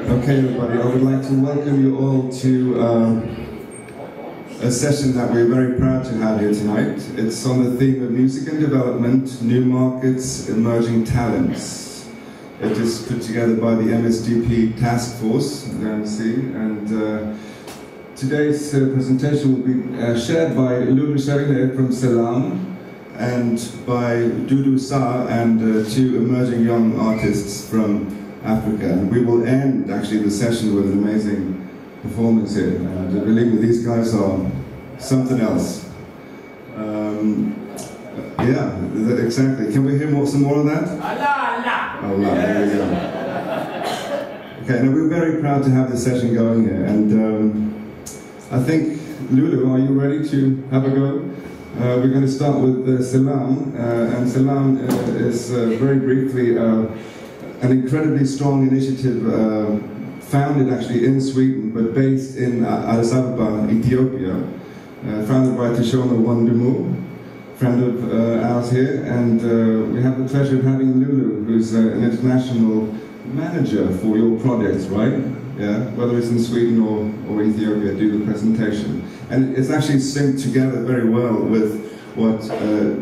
Okay, everybody, I would like to welcome you all to a session that we're very proud to have here tonight. It's on the theme of music and development, new markets, emerging talents. It is put together by the MSDP task force, and today's presentation will be shared by Loulou Cherinet from SELAM and by Dudu, Sarr, and two emerging young artists from Africa. And we will end actually the session with an amazing performance here. And believe me, these guys are something else. Yeah, exactly. Can we hear some more of that? Allah, Allah. Allah, there we go. Okay, now we're very proud to have this session going here. And I think, Loulou, are you ready to have a go? We're going to start with SELAM. And SELAM is very briefly an incredibly strong initiative founded actually in Sweden, but based in Addis Ababa, Ethiopia, founded by Tishona Wandumu, friend of ours here, and we have the pleasure of having Loulou, who's an international manager for your projects, right? Yeah, whether it's in Sweden or Ethiopia, do the presentation. And it's actually synced together very well with what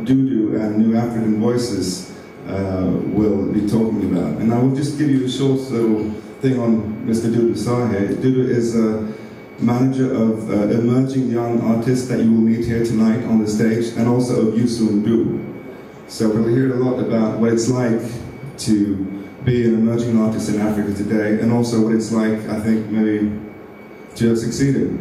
Dudu and New African Voices will be talking about. And I will just give you a short little thing on Mr. Dudu Sarr here. Dudu is a manager of emerging young artists that you will meet here tonight on the stage, and also of Yusumdu. So we'll hear a lot about what it's like to be an emerging artist in Africa today, and also what it's like, I think, maybe to have succeeded,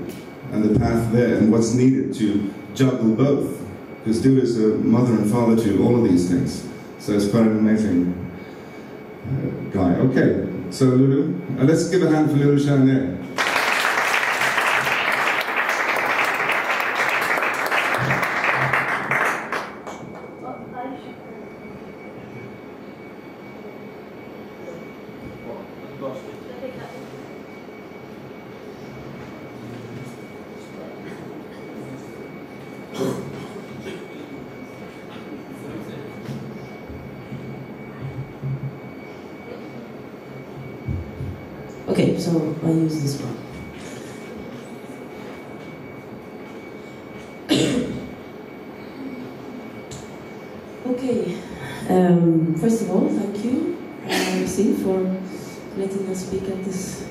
and the path there, and what's needed to juggle both. Because Dudu is a mother and father to all of these things. So it's quite an amazing guy. Okay, so Loulou, let's give a hand for Loulou Cherinet. Okay, so I'll use this one. Okay, first of all, thank you, MC, for letting us speak at this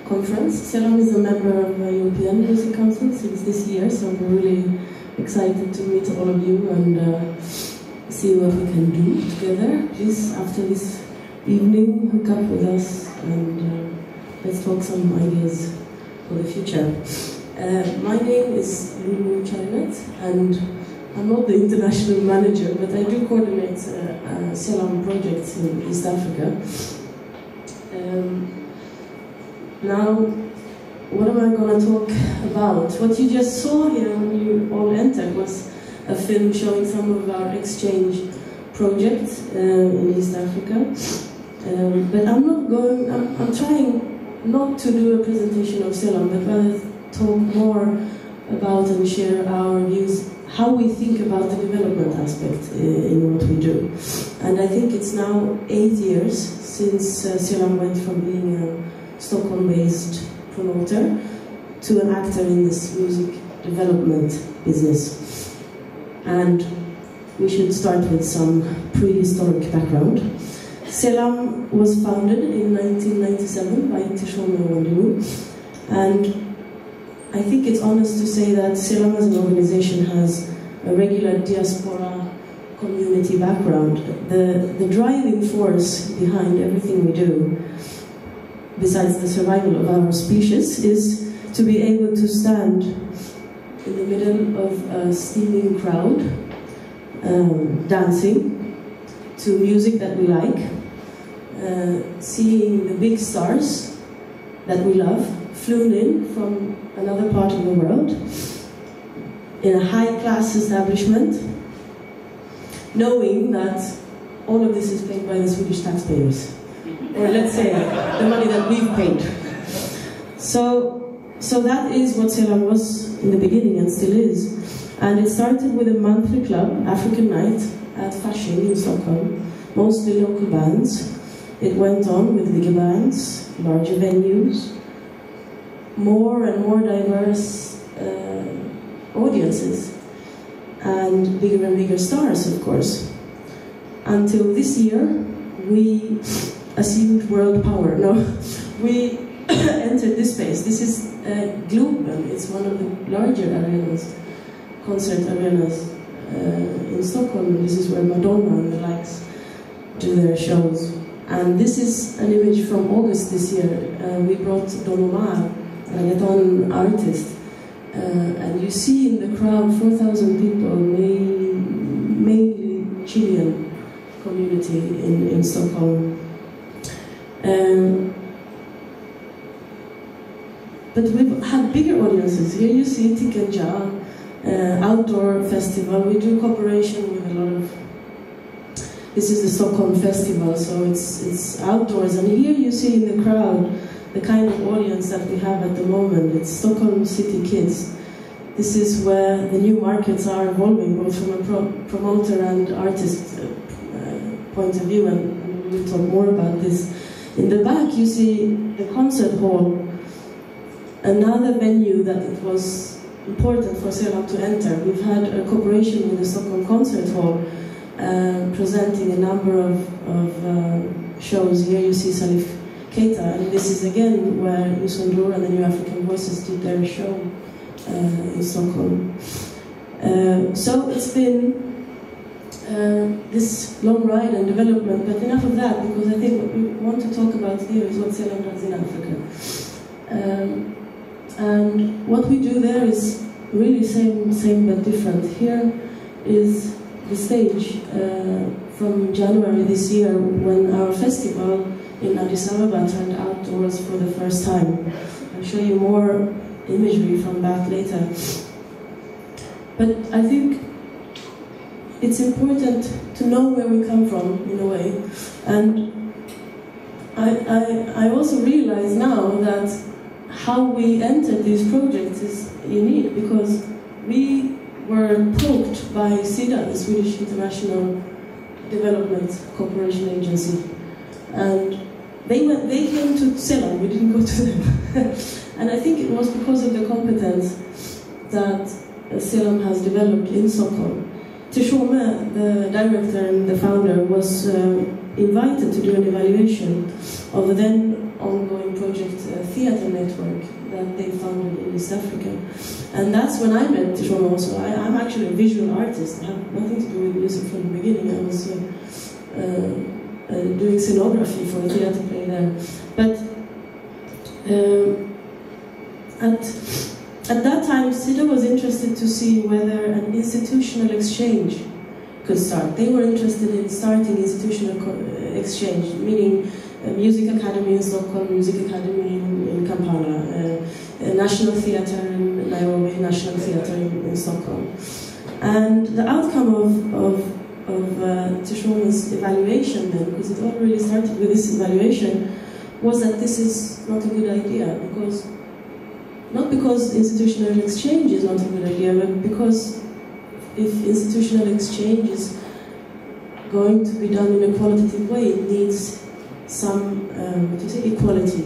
conference. SELAM is a member of the European Music Council since this year, so we're really excited to meet all of you and see what we can do together. Please, after this evening, hook up with us and let's talk some ideas for the future. My name is Loulou Cherinet, and I'm not the international manager, but I do coordinate SELAM projects in East Africa. Now, what am I going to talk about? What you just saw here when you all entered was a film showing some of our exchange projects in East Africa. But I'm trying not to do a presentation of SELAM, but rather talk more about and share our views, how we think about the development aspect in what we do. And I think it's now 8 years since SELAM went from being a Stockholm-based promoter to an actor in this music development business. And we should start with some prehistoric background. SELAM was founded in 1997 by Tishona Wandumu, and I think it's honest to say that SELAM as an organization has a regular diaspora community background. The driving force behind everything we do, besides the survival of our species, is to be able to stand in the middle of a steaming crowd, dancing to music that we like, seeing the big stars that we love, flown in from another part of the world, in a high-class establishment, knowing that all of this is paid by the Swedish taxpayers, or let's say, the money that we've paid. So that is what SELAM was in the beginning and still is. And it started with a monthly club, African Night, at Fasching in Stockholm, mostly local bands. It went on with bigger bands larger venues, more and more diverse audiences, and bigger stars, of course. Until this year, we assumed world power. No, we entered this space. This is Globen. It's one of the larger arenas, concert arenas in Stockholm. This is where Madonna and the likes do their shows. And this is an image from August this year. We brought Don Omar, a reggaeton artist. And you see in the crowd 4,000 people, mainly Chilean community in Stockholm. But we've had bigger audiences. Here you see Tikenja, outdoor festival. We do cooperation with a lot of... This is the Stockholm Festival, so it's outdoors. And here you see in the crowd the kind of audience that we have at the moment. It's Stockholm City Kids. This is where the new markets are evolving, both from a promoter and artist point of view, and we'll talk more about this. In the back you see the concert hall, another venue that it was important for SELAM to enter. We've had a cooperation with the Stockholm Concert Hall, presenting a number of shows. Here you see Salif Keita, and this is again where Yusundur and the New African Voices did their show in Stockholm. So it's been this long ride and development, but enough of that, because I think what we want to talk about here is what SELAM does in Africa. And what we do there is really same but different. Here is the stage from January this year, when our festival in Addis Ababa turned outdoors for the first time. I'll show you more imagery from that later. But I think it's important to know where we come from, in a way. And I also realize now that how we entered these projects is unique, because we were poked by SIDA, the Swedish International Development Cooperation Agency, and they came to SELAM, we didn't go to them. And I think it was because of the competence that SELAM has developed in Stockholm. Tishome, the director and the founder, was invited to do an evaluation of the then ongoing project Theatre Network that they founded in East Africa. And that's when I met Tishome also. I'm actually a visual artist. I have nothing to do with music from the beginning. I was doing scenography for a theatre play there. But at that time, SIDA was interested to see whether an institutional exchange could start. They were interested in starting institutional exchange, meaning a music academy in Stockholm, music academy in Kampala, a national theatre in Nairobi, national theatre in Stockholm. And the outcome of Tishome's evaluation then, because it all really started with this evaluation, was that this is not a good idea, not because institutional exchange is not a good idea, but because if institutional exchange is going to be done in a qualitative way, it needs some equality.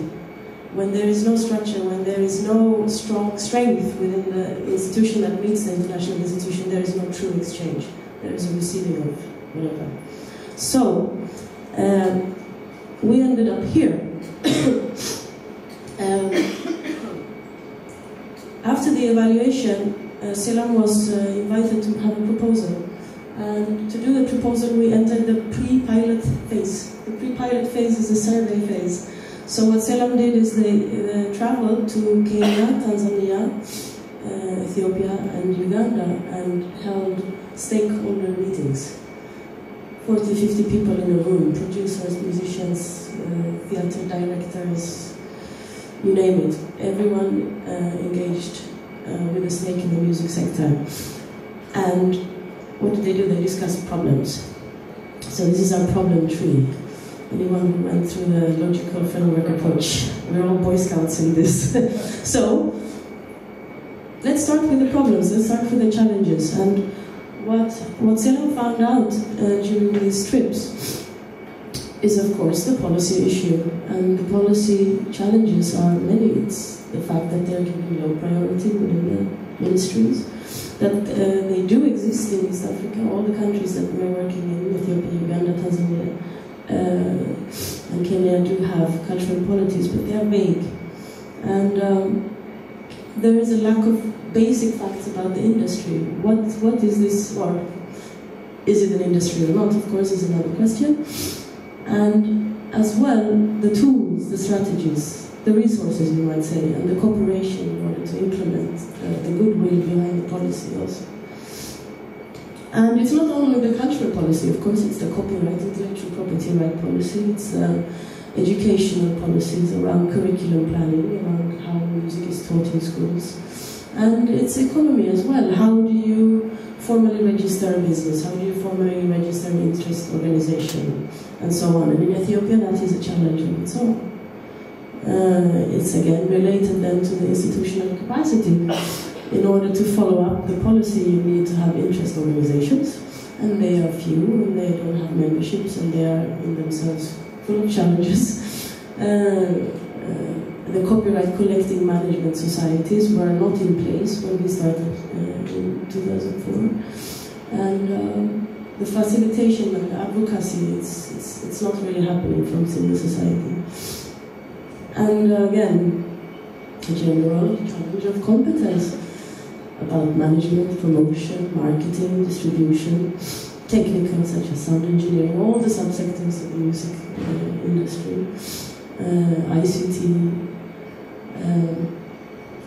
When there is no structure, when there is no strong strength within the institution that meets the international institution, there is no true exchange. There is a receiving of whatever. So, we ended up here. After the evaluation, SELAM was invited to have a proposal. And to do the proposal, we entered the pre-pilot phase. The pre-pilot phase is the survey phase. So what SELAM did is they traveled to Kenya, Tanzania, Ethiopia, and Uganda, and held stakeholder meetings. 40, 50 people in a room, producers, musicians, theatre directors, you name it. Everyone engaged with a stake in the music sector. And what did they do? They discussed problems. So this is our problem tree. Anyone who went through the logical framework approach. We're all Boy Scouts in this. So, let's start with the problems, let's start with the challenges. And what SELAM found out during these trips is of course the policy issue, and the policy challenges are many. It's the fact that they're given low priority within the ministries, that they do exist in East Africa. All the countries that we're working in, Ethiopia, Uganda, Tanzania, and Kenya, do have cultural policies, but they are vague. And there is a lack of basic facts about the industry. What is this, or is it an industry or not, of course, is another question. And as well, the tools, the strategies, the resources, you might say, and the cooperation in order to implement the goodwill behind the policy also. And it's not only the cultural policy, of course, it's the copyright, intellectual property right policy, it's educational policies around curriculum planning, around how music is taught in schools. And it's economy as well. How do you formally register a business? How do you formally register an interest organization? And so on. And in Ethiopia, that is a challenge on its own. It's again related then to the institutional capacity. In order to follow up the policy, you need to have interest organizations, and they are few, and they don't have memberships, and they are in themselves full of challenges. The copyright collecting management societies were not in place when we started in 2004, and the facilitation and the advocacy, it's not really happening from civil society. And again, a general challenge of competence about management, promotion, marketing, distribution, technical such as sound engineering, all the subsectors of the music industry, ICT,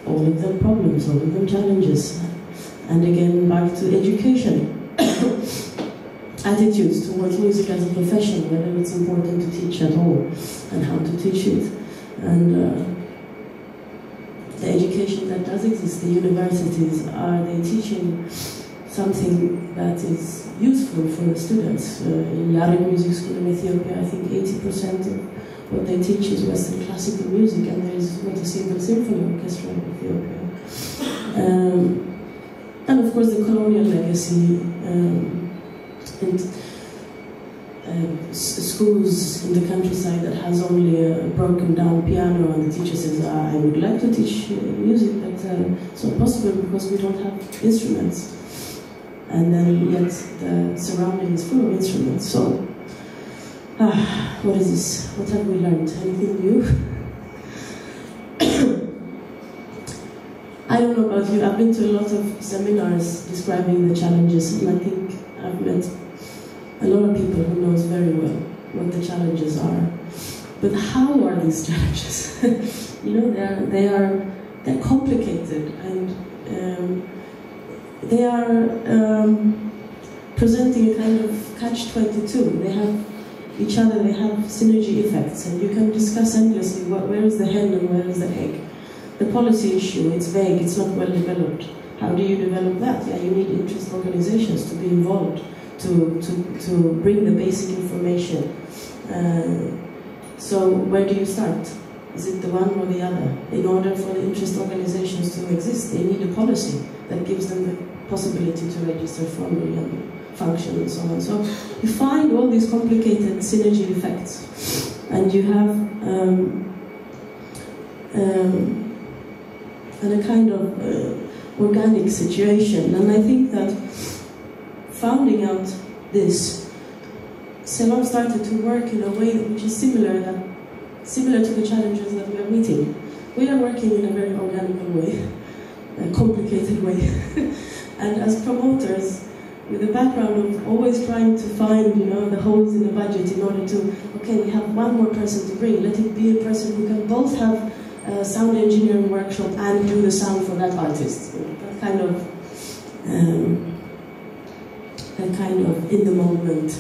all of them problems, all of them challenges. And again, back to education. Attitudes towards music as a profession, whether it's important to teach at all, and how to teach it. And the education that does exist, the universities, are they teaching something that is useful for the students? In Yari Music School in Ethiopia, I think 80% of what they teach is Western classical music, and there is not a single symphony orchestra in Ethiopia. And of course the colonial legacy, schools in the countryside that has only a broken down piano, and the teacher says, I would like to teach music, but it's not possible because we don't have instruments. And then yet the surrounding is full of instruments. So, what is this? What have we learned? Anything new? I don't know about you, I've been to a lot of seminars describing the challenges, and I think I've met a lot of people who knows very well what the challenges are. But how are these challenges? You know, they're complicated, and they are presenting a kind of catch-22. They have each other, they have synergy effects, and you can discuss endlessly where is the hen and where is the egg. The policy issue, it's vague, it's not well developed. How do you develop that? Yeah, you need interest organizations to be involved, to bring the basic information. So where do you start? Is it the one or the other? In order for the interest organizations to exist, they need a policy that gives them the possibility to register formally and function and so on. So you find all these complicated synergy effects, and you have and a kind of organic situation. And I think that founding out this, SELAM started to work in a way which is similar to the challenges that we are meeting. We are working in a very organic way, a complicated way. And as promoters, with the background of always trying to find, you know, the holes in the budget in order to, okay, we have one more person to bring, let it be a person who can both have a sound engineering workshop and do the sound for that artist. You know, that kind of in the moment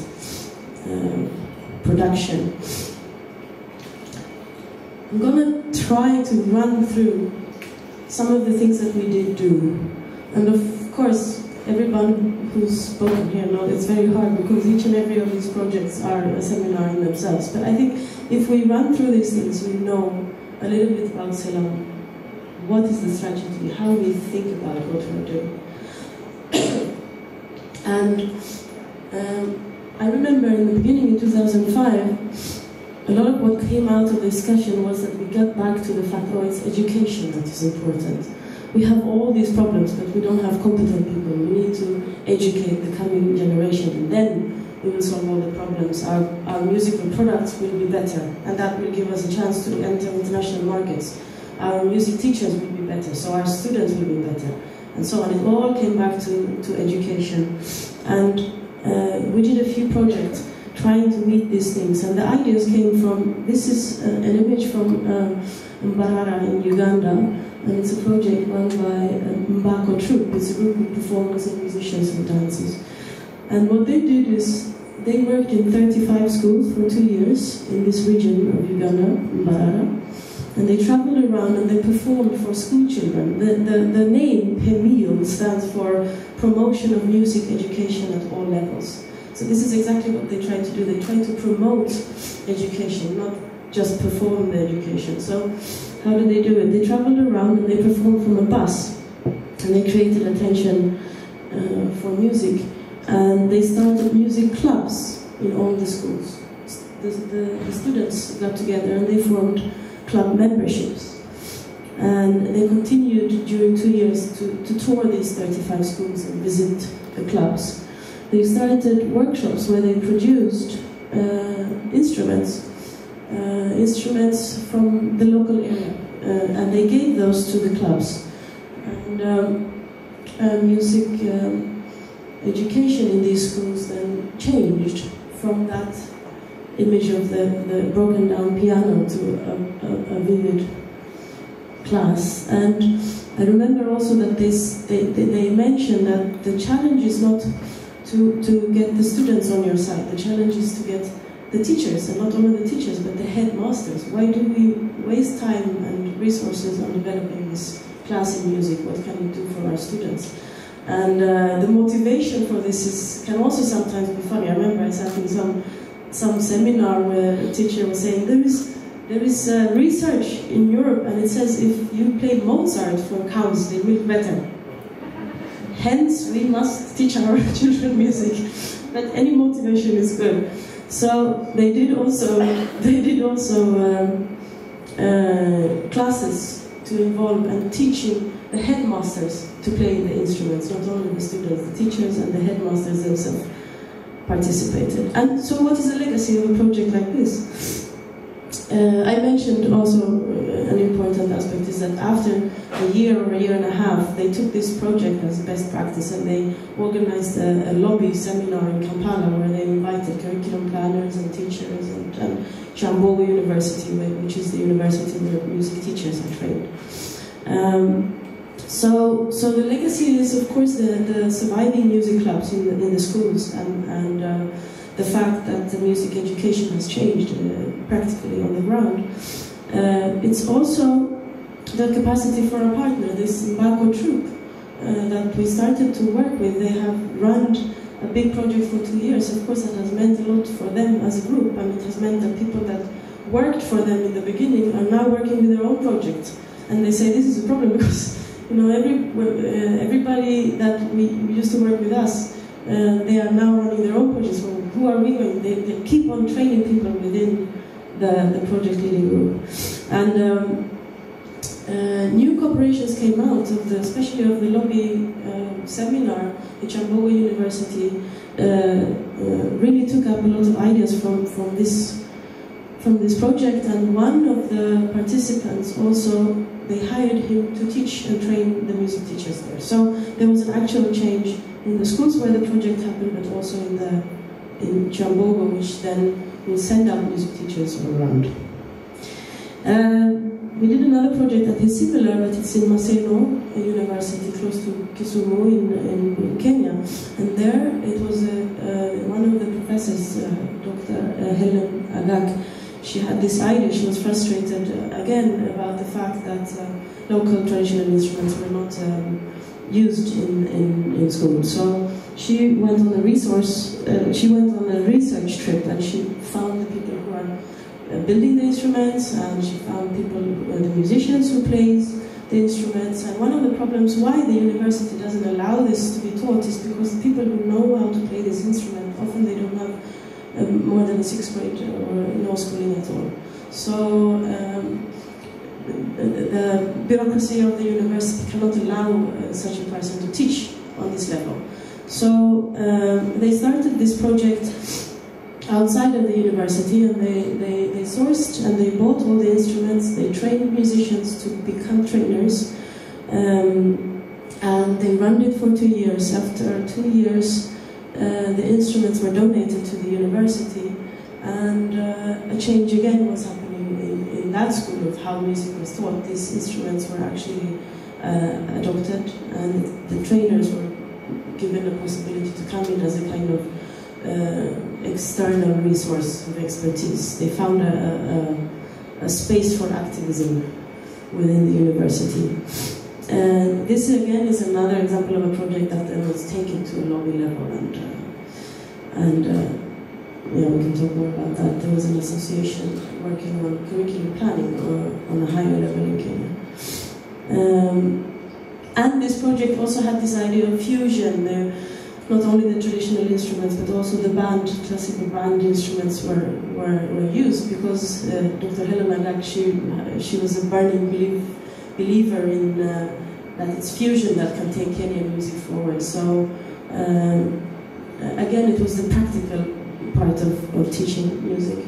production. I'm gonna try to run through some of the things that we did do. And of course, everyone who's spoken here knows it's very hard because each and every of these projects are a seminar in themselves. But I think if we run through these things, we know a little bit about SELAM. What is the strategy? How we think about what we're doing. And I remember in the beginning, in 2005, a lot of what came out of the discussion was that we got back to the fact, oh, it's education that is important. We have all these problems, but we don't have competent people. We need to educate the coming generation, and then we will solve all the problems. Our musical products will be better, and that will give us a chance to enter international markets. Our music teachers will be better, so our students will be better, and so on. It all came back to education. And we did a few projects trying to meet these things, and the ideas came from, this is an image from Mbarara in Uganda, and it's a project run by Mbako Troupe. It's a group of performers and musicians and dancers. And what they did is, they worked in 35 schools for 2 years in this region of Uganda, Mbarara, and they traveled around and they performed for school children. The name PEMIO stands for Promotion of Music Education at All Levels. So this is exactly what they try to do. They try to promote education, not just perform the education. So how did they do it? They traveled around and they performed from a bus, and they created attention for music, and they started music clubs in all the schools. The students got together and they formed club memberships, and they continued during 2 years to tour these 35 schools and visit the clubs. They started workshops where they produced instruments from the local area, and they gave those to the clubs. And music education in these schools then changed from that image of the broken down piano to a vivid class. And I remember also that they mentioned that the challenge is not to get the students on your side. The challenge is to get the teachers, and not only the teachers, but the headmasters. Why do we waste time and resources on developing this class in music? What can we do for our students? And the motivation for this can also sometimes be funny. I remember I sat in some seminar where a teacher was saying, there is research in Europe, and it says if you play Mozart for cows, they milk better. Hence, we must teach our children music. But any motivation is good. So they did also classes to involve and teaching the headmasters to play the instruments, not only the students, the teachers and the headmasters themselves participated. And so what is the legacy of a project like this? I mentioned also an important aspect is that after a year or a year and a half, they took this project as best practice and they organized a lobby seminar in Kampala where they invited curriculum planners and teachers and Chambogo University, which is the university where music teachers are trained. So the legacy is, of course, the surviving music clubs in the schools and the fact that the music education has changed practically on the ground. It's also the capacity for a partner, this Mbako Troupe that we started to work with. They have run a big project for 2 years. Of course, that has meant a lot for them as a group, and it has meant that people that worked for them in the beginning are now working with their own project. And they say this is a problem because everybody that we used to work with us, they are now running their own projects. Well, who are we going? They keep on training people within the project leading group. And new corporations came out of especially of the lobby seminar. The Chambogo University really took up a lot of ideas from this project, and one of the participants also, they hired him to teach and train the music teachers there. So there was an actual change in the schools where the project happened, but also in Chambogo, which then will send out music teachers all around. We did another project that is similar, but it's in Maseno, a university close to Kisumu in Kenya. And there it was one of the professors, Dr. Helen Agag. She had this idea. She was frustrated again about the fact that local traditional instruments were not used in school. So she went on a research trip, and she found the people who are building the instruments, and she found people, the musicians who plays the instruments. And one of the problems why the university doesn't allow this to be taught is because people who know how to play this instrument, often they don't have more than a 6th grade or no schooling at all. So the bureaucracy of the university cannot allow such a person to teach on this level. So they started this project outside of the university, and they sourced and they bought all the instruments, they trained musicians to become trainers, and they ran it for 2 years. After 2 years, the instruments were donated to the university, and a change again was happening in that school of how music was taught. These instruments were actually adopted, and the trainers were given a possibility to come in as a kind of external resource of expertise. They found a space for activism within the university. This again is another example of a project that was taken to a lobby level, and yeah, we can talk more about that. There was an association working on curriculum planning on a higher level in Kenya. And this project also had this idea of fusion. Not only the traditional instruments, but also the classical band instruments were used, because Dr. Helena, she was a burning believer in that it's fusion that can take Kenyan music forward. So again, it was the practical part of teaching music.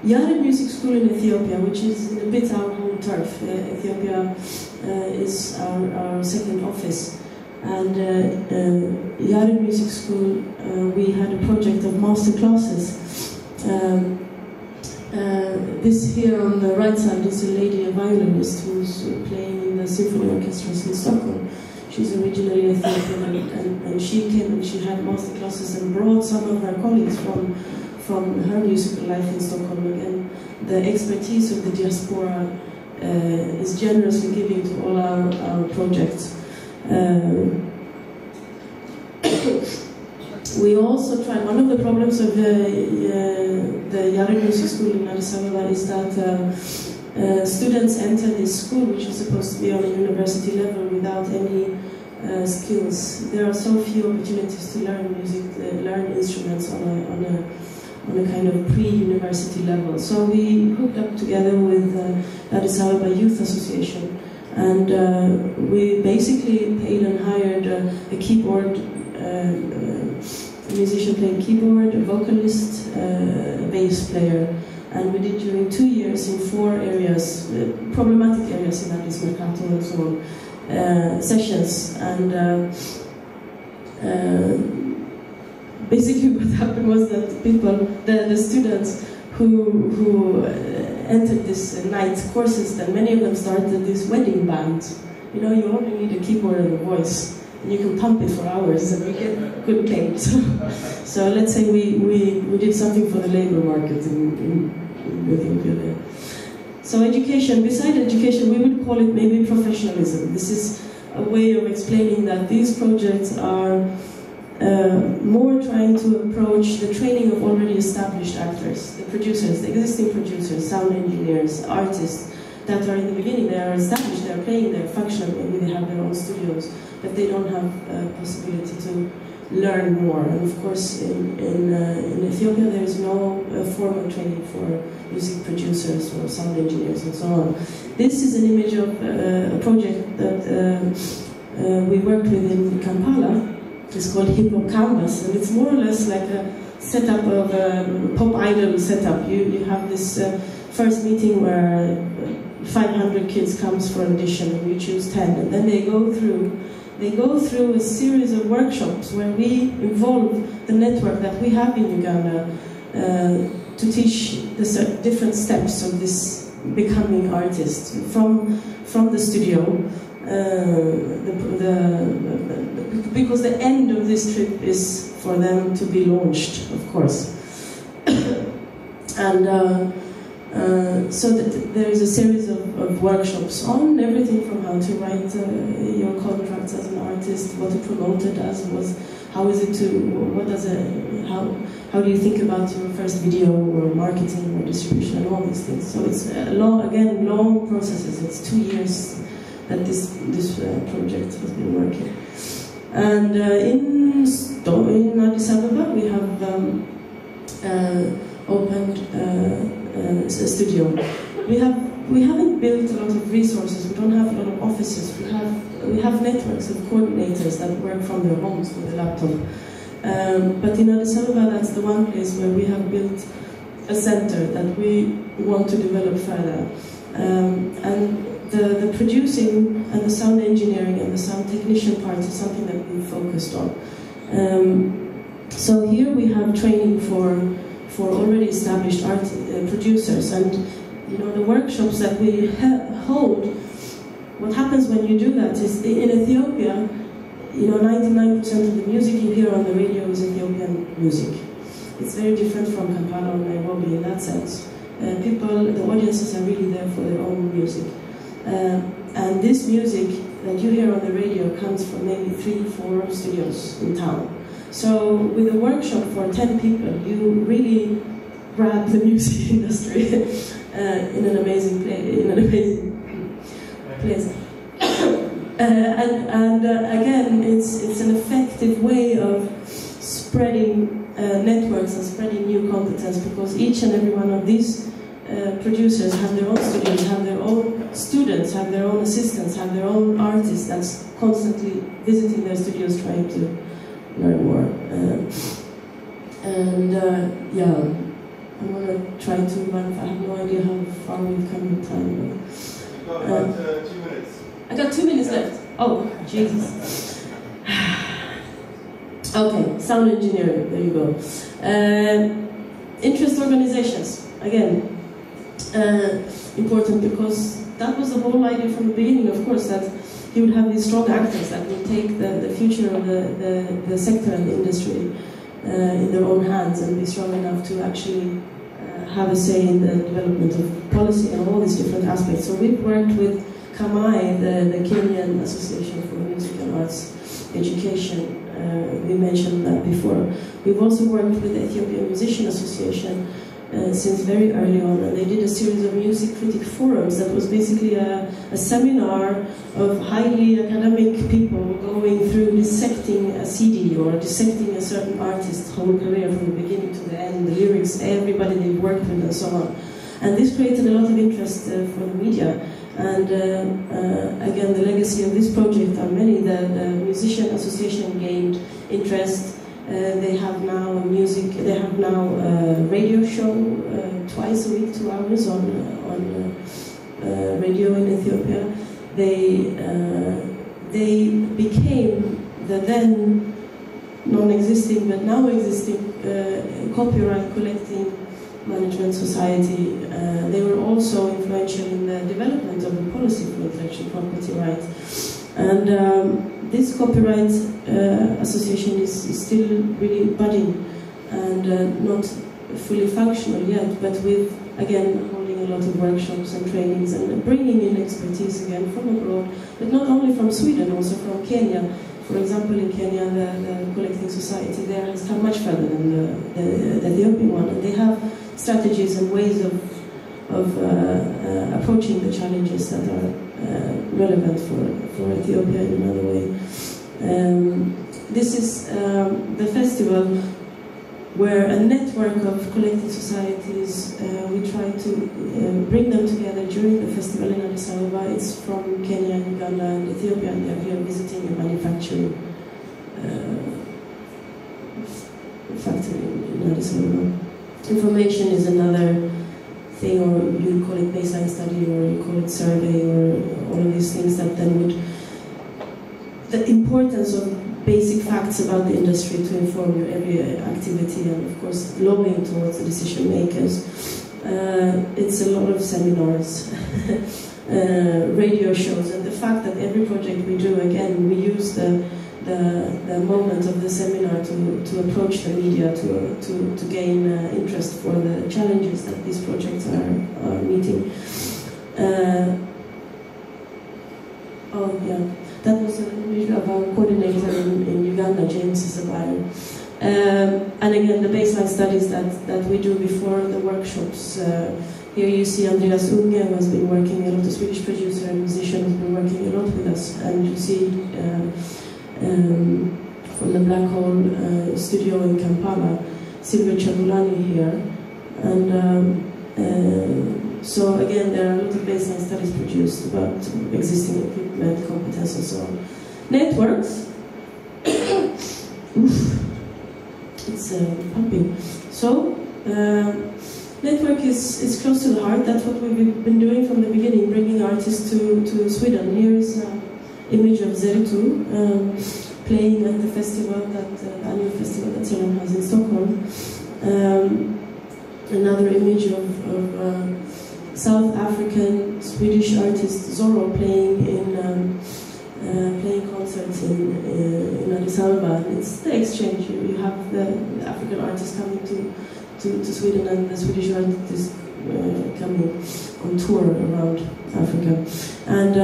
Yared Music School in Ethiopia, which is in a bit our home turf. Ethiopia is our second office. And Yared Music School, we had a project of master classes. This here on the right side is a lady, a violinist, who's playing in the symphony orchestras in Stockholm. She's originally Ethiopian, and she came and she had master classes and brought some of her colleagues from her musical life in Stockholm. Again, the expertise of the diaspora is generously giving to all our projects. We also tried, one of the problems of the Yared Music School in Addis Ababa is that students enter this school, which is supposed to be on a university level, without any skills. There are so few opportunities to learn music, learn instruments on a kind of pre-university level. So we hooked up together with Addis Ababa Youth Association, and we basically paid and hired a keyboard, a musician playing keyboard, a vocalist, a bass player, and we did during 2 years in 4 areas, problematic areas in Addis Mercato and so on, sessions. And basically what happened was that the students who entered this night courses, then many of them started this wedding band. You know, you only need a keyboard and a voice, and you can pump it for hours and we get good paid. So let's say we did something for the labor market in Ethiopia there. So education, beside education, we would call it maybe professionalism. This is a way of explaining that these projects are more trying to approach the training of already established actors, the producers, the existing producers, sound engineers, artists that are in the beginning. They are established, they are playing, they are functional, maybe they have their own studios, but they don't have a possibility to learn more. And of course, in Ethiopia, there is no formal training for music producers or sound engineers and so on. This is an image of a project that we worked with in Kampala. It's called Hip Hop Canvas, and it's more or less like a setup of a pop idol setup. You have this first meeting where 500 kids comes for an audition, and you choose 10, and then they go through a series of workshops where we involve the network that we have in Uganda to teach the different steps of this becoming artist from the studio. Because the end of this trip is for them to be launched, of course. And so there is a series of workshops on everything from how to write your contracts as an artist, what to promote it as, how is it to, how do you think about your first video or marketing or distribution and all these things. So it's long processes. It's 2 years that this project has been working. And in Addis Ababa we have opened a studio. We haven't built a lot of resources. We don't have a lot of offices. We have networks of coordinators that work from their homes with a laptop. But in Addis Ababa, that's the one place where we have built a center that we want to develop further. And the producing and the sound engineering and the sound technician part is something that we've focused on. So here we have training for already established producers, and you know, the workshops that we hold, what happens when you do that is, in Ethiopia, you know, 99% of the music you hear on the radio is Ethiopian music. It's very different from Kampala or Nairobi in that sense. The audiences are really there for their own music. And this music that you hear on the radio comes from maybe 3-4 studios in town. So with a workshop for 10 people, you really grab the music industry in an amazing place. Again, it's an effective way of spreading networks and spreading new competence, because each and every one of these producers have their own studios, have their own students, have their own assistants, have their own artists that's constantly visiting their studios trying to learn more. Yeah, I'm going to try to run. I have no idea how far we've come in time. You've got about 2 minutes. I got 2 minutes left. Oh, Jesus. Okay, sound engineering, there you go. Interest organizations, again, important, because that was the whole idea from the beginning, of course, that you would have these strong actors that will take the future of the sector and the industry in their own hands and be strong enough to actually have a say in the development of policy and all these different aspects. So we've worked with KAMAI, the Kenyan Association for Music and Arts Education. We mentioned that before. We've also worked with the Ethiopian Musician Association since very early on, and they did a series of music critic forums that was basically a seminar of highly academic people going through dissecting a CD or dissecting a certain artist's whole career from the beginning to the end, the lyrics, everybody they've worked with, and so on. And this created a lot of interest for the media. And again, the legacy of this project are many. The Musician Association gained interest. They have now a radio show twice a week, 2 hours on radio in Ethiopia. They became the then non-existing but now existing copyright collecting management society. They were also influential in the development of the policy for intellectual property rights. And this copyright association is still really budding and not fully functional yet, but with, again, holding a lot of workshops and trainings and bringing in expertise again from abroad, but not only from Sweden, also from Kenya. For example, in Kenya, the collecting society there has come much further than the Ethiopian one, and they have strategies and ways of approaching the challenges that are relevant for Ethiopia in another way. This is the festival where a network of collecting societies, we try to bring them together during the festival in Addis Ababa. It's from Kenya, Uganda, and Ethiopia, and they're here visiting a manufacturing factory in Addis Ababa. Information is another thing, or you call it baseline study, or you call it survey, or all of these things that then would... The importance of basic facts about the industry to inform your every activity, and of course lobbying towards the decision makers. It's a lot of seminars, radio shows, and the fact that every project we do, again, we use the moment of the seminar to approach the media to gain interest for the challenges that these projects are meeting. Oh yeah, that was an image of our coordinator in Uganda, James Isabayo. And again, the baseline studies that we do before the workshops. Here you see Andreas Unge, who has been working a lot, a Swedish producer and musician, has been working a lot us. And you see from the Black Hole studio in Kampala, Silvia Chabulani here. And so again, there are a lot of baseline studies produced about existing equipment, competence, and so on. Networks. It's pumping. So, network is close to the heart. That's what we've been doing from the beginning, bringing artists to Sweden. Here is an image of Zeritu playing at the festival, the annual festival that SELAM has in Stockholm. Another image of South African Swedish artist Zorro playing concerts in Addis Ababa. It's the exchange. You have the African artists coming to Sweden and the Swedish artists coming on tour around Africa. And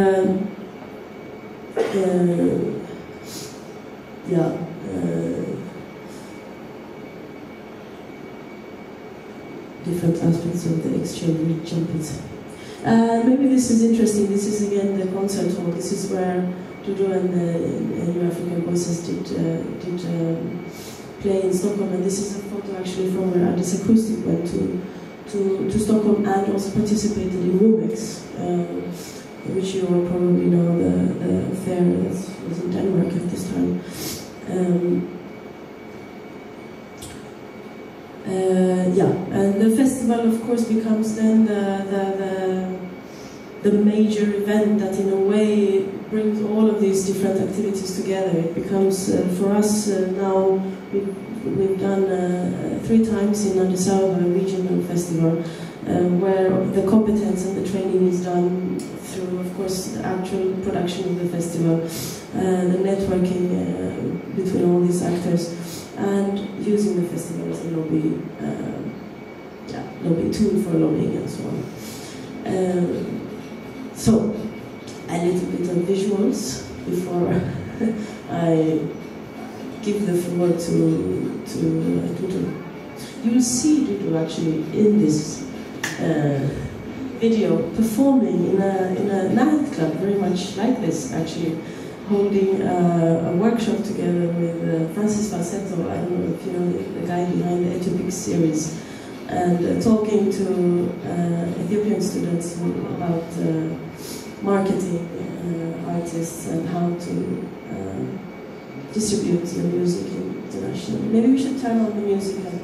different aspects of the exchange with jumpers. Maybe this is interesting. This is again the concert hall. This is where Dudu and the New African Voices did play in Stockholm, and this is a photo actually from where Addis Acoustic went to Stockholm and also participated in Rumex, which you all probably know, the fair that was in Denmark at this time. And the festival, of course, becomes then the major event that, in a way, brings all of these different activities together. It becomes, for us now, we've done 3 times in Addis Ababa, a regional festival, where the competence and the training is done through, of course, the actual production of the festival, the networking between all these actors, and using the festival as a lobby tool for lobbying and so on. So, a little bit of visuals before I give the floor to Dudu. You'll see Dudu actually in this video performing in a nightclub, very much like this actually, holding a workshop together with Francis Falsetto. I don't know if you know the guy behind the Etopic series, and talking to Ethiopian students about marketing artists and how to distribute your music internationally. Maybe we should turn on the music and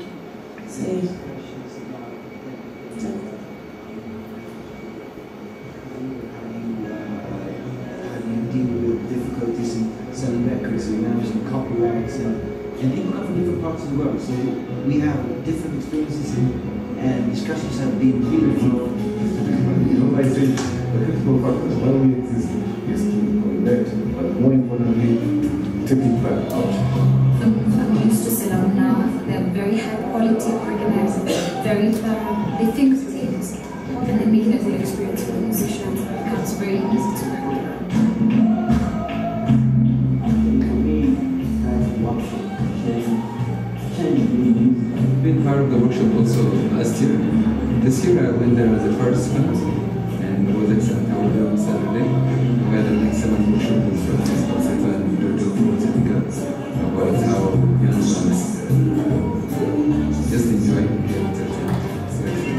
say. Difficulties in selling records and managing copyrights, and people come from different parts of the world, so we have different experiences and discussions have been really fun. I think the critical factor when we exist is to connect, but more importantly, to keep back out. I'm used to SELAM now. They're very high quality, organized, very thorough. They think things, and they make it as an experience for the musicians. It becomes very easy to work. Been part of the workshop also last year. This year I went there as a participant and was at St. Paul on Saturday. We had an excellent workshop with Francis Falsetto and Dudu about how young ones just enjoy the entertainment section.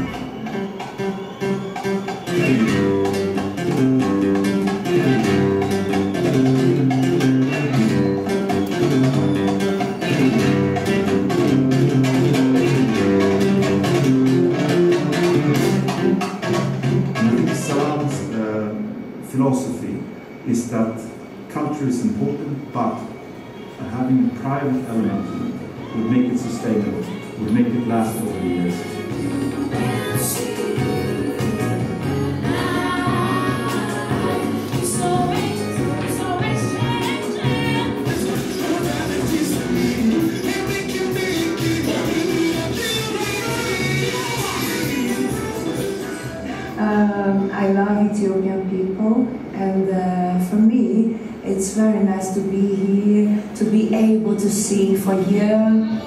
Philosophy is that culture is important, but having a private element in it would make it sustainable, would make it last over the years. I love Ethiopian people, and for me, it's very nice to be here, to be able to sing for you.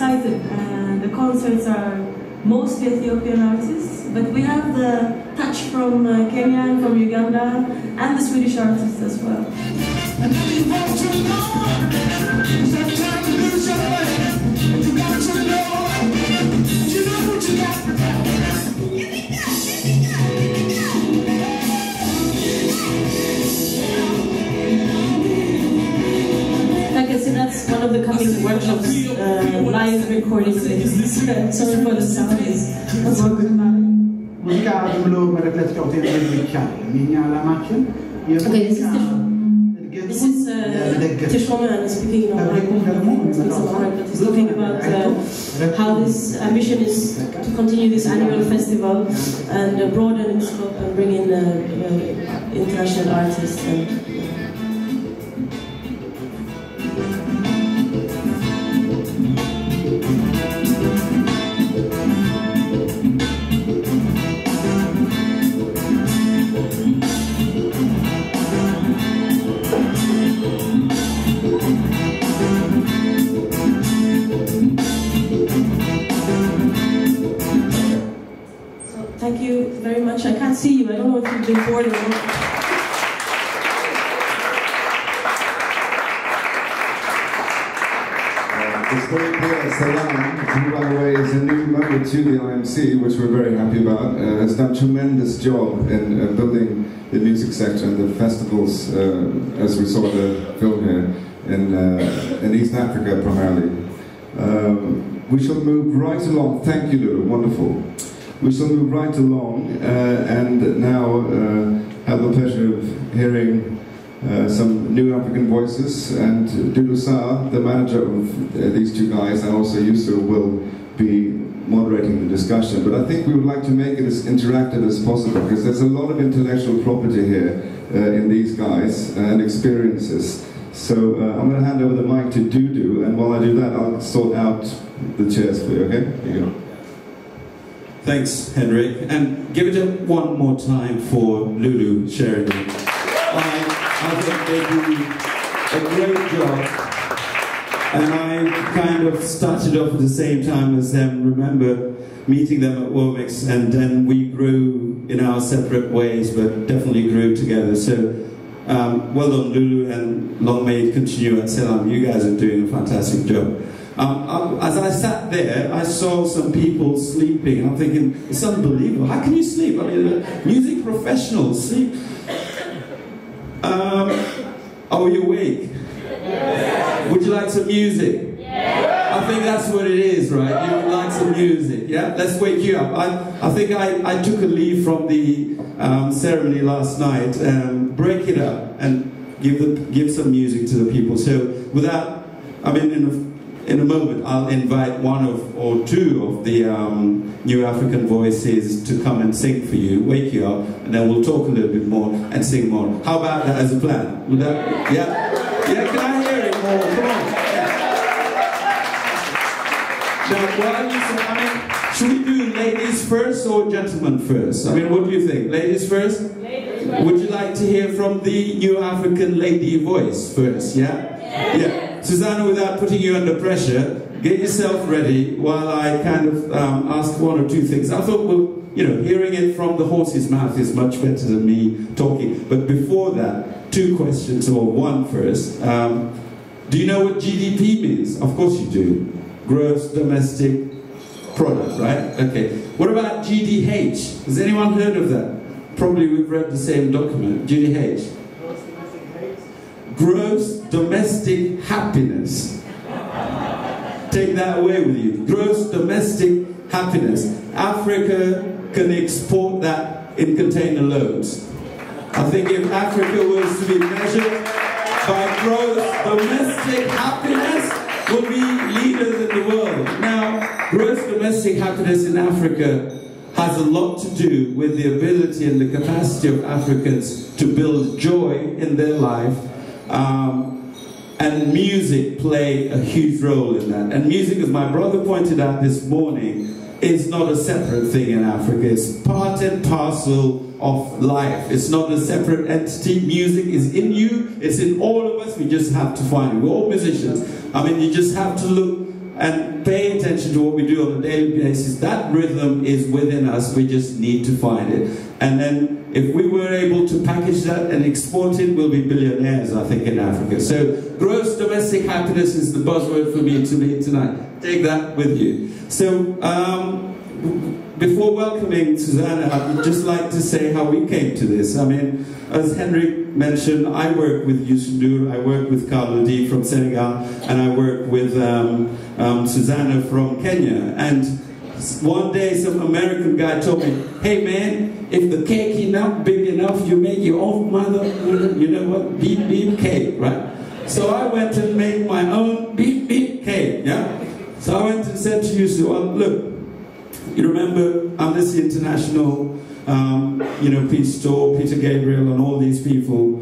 excited. The concerts are mostly Ethiopian artists, but we have the touch from Kenya and from Uganda and the Swedish artists as well. That's one of the coming workshops, live recording things. Sorry for the sound. Okay, this is Tishoma speaking on but he's talking about how this ambition is to continue this annual festival and broaden its scope and bring in international artists. Thank you very much. I can't see you. I don't know if you've been bored or not. It's very clear SELAM, who by the way is a new member to the IMC, which we're very happy about, has done a tremendous job in building the music sector and the festivals, as we saw the film here, in East Africa primarily. We shall move right along. Thank you, Loulou. Wonderful. We shall move right along and now have the pleasure of hearing some new African voices, and Dudu Sarr, the manager of these two guys, and also Yusuf will be moderating the discussion. But I think we would like to make it as interactive as possible, because there's a lot of intellectual property here in these guys and experiences. So I'm going to hand over the mic to Dudu, and while I do that, I'll sort out the chairs for you, okay? Here you go. Thanks, Henrik. And give it up one more time for Loulou Cherinet. I think they do a great job. And I kind of started off at the same time as them. Remember meeting them at Womex, and then we grew in our separate ways, but definitely grew together. So well done, Loulou, and long may it continue at SELAM. You guys are doing a fantastic job. As I sat there, I saw some people sleeping, and I'm thinking, it's unbelievable. How can you sleep? I mean, music professionals sleep. Are you awake? Yes. Would you like some music? Yes. I think that's what it is, right? You would like some music, yeah? Let's wake you up. I think I took a leave from the ceremony last night. Break it up and give some music to the people. So without, I mean, in a moment, I'll invite one or two of the new African voices to come and sing for you, wake you up, and then we'll talk a little bit more and sing more. How about that as a plan? Would that, yeah? Yeah, can I hear it more? Come on. Now, should we do ladies first or gentlemen first? I mean, what do you think? Ladies first? Ladies first. Would you like to hear from the new African lady voice first, yeah? Yeah. Suzanna, without putting you under pressure, get yourself ready while I kind of ask one or two things. I thought, well, you know, hearing it from the horse's mouth is much better than me talking. But before that, two questions, or one first. Do you know what GDP means? Of course you do. Gross Domestic Product, right? Okay. What about GDH? Has anyone heard of that? Probably we've read the same document. GDH. Gross domestic happiness. Take that away with you. Gross domestic happiness. Africa can export that in container loads. I think if Africa was to be measured by gross domestic happiness, we'll be leaders in the world. Now, gross domestic happiness in Africa has a lot to do with the ability and the capacity of Africans to build joy in their life. And music play a huge role in that. And music, as my brother pointed out this morning, is not a separate thing in Africa. It's part and parcel of life. It's not a separate entity. Music is in you. It's in all of us. We just have to find it. We're all musicians. I mean, you just have to look and pay attention to what we do on a daily basis. That rhythm is within us, we just need to find it. And then if we were able to package that and export it, we'll be billionaires, I think, in Africa. So gross domestic happiness is the buzzword for me tonight. Take that with you. So before welcoming Suzanna, I'd just like to say how we came to this. I mean, as Henrik mentioned, I work with Youssou, I work with Carlou from Senegal, and I work with Suzanna from Kenya. And one day some American guy told me, hey man, if the cake is not big enough, you make your own mother, you know what, beep beep cake, right? So I went and made my own beep beep cake, yeah? So I went and said to Youssou, well, look, you remember Amnesty International, you know, Peace Corps, Peter Gabriel and all these people,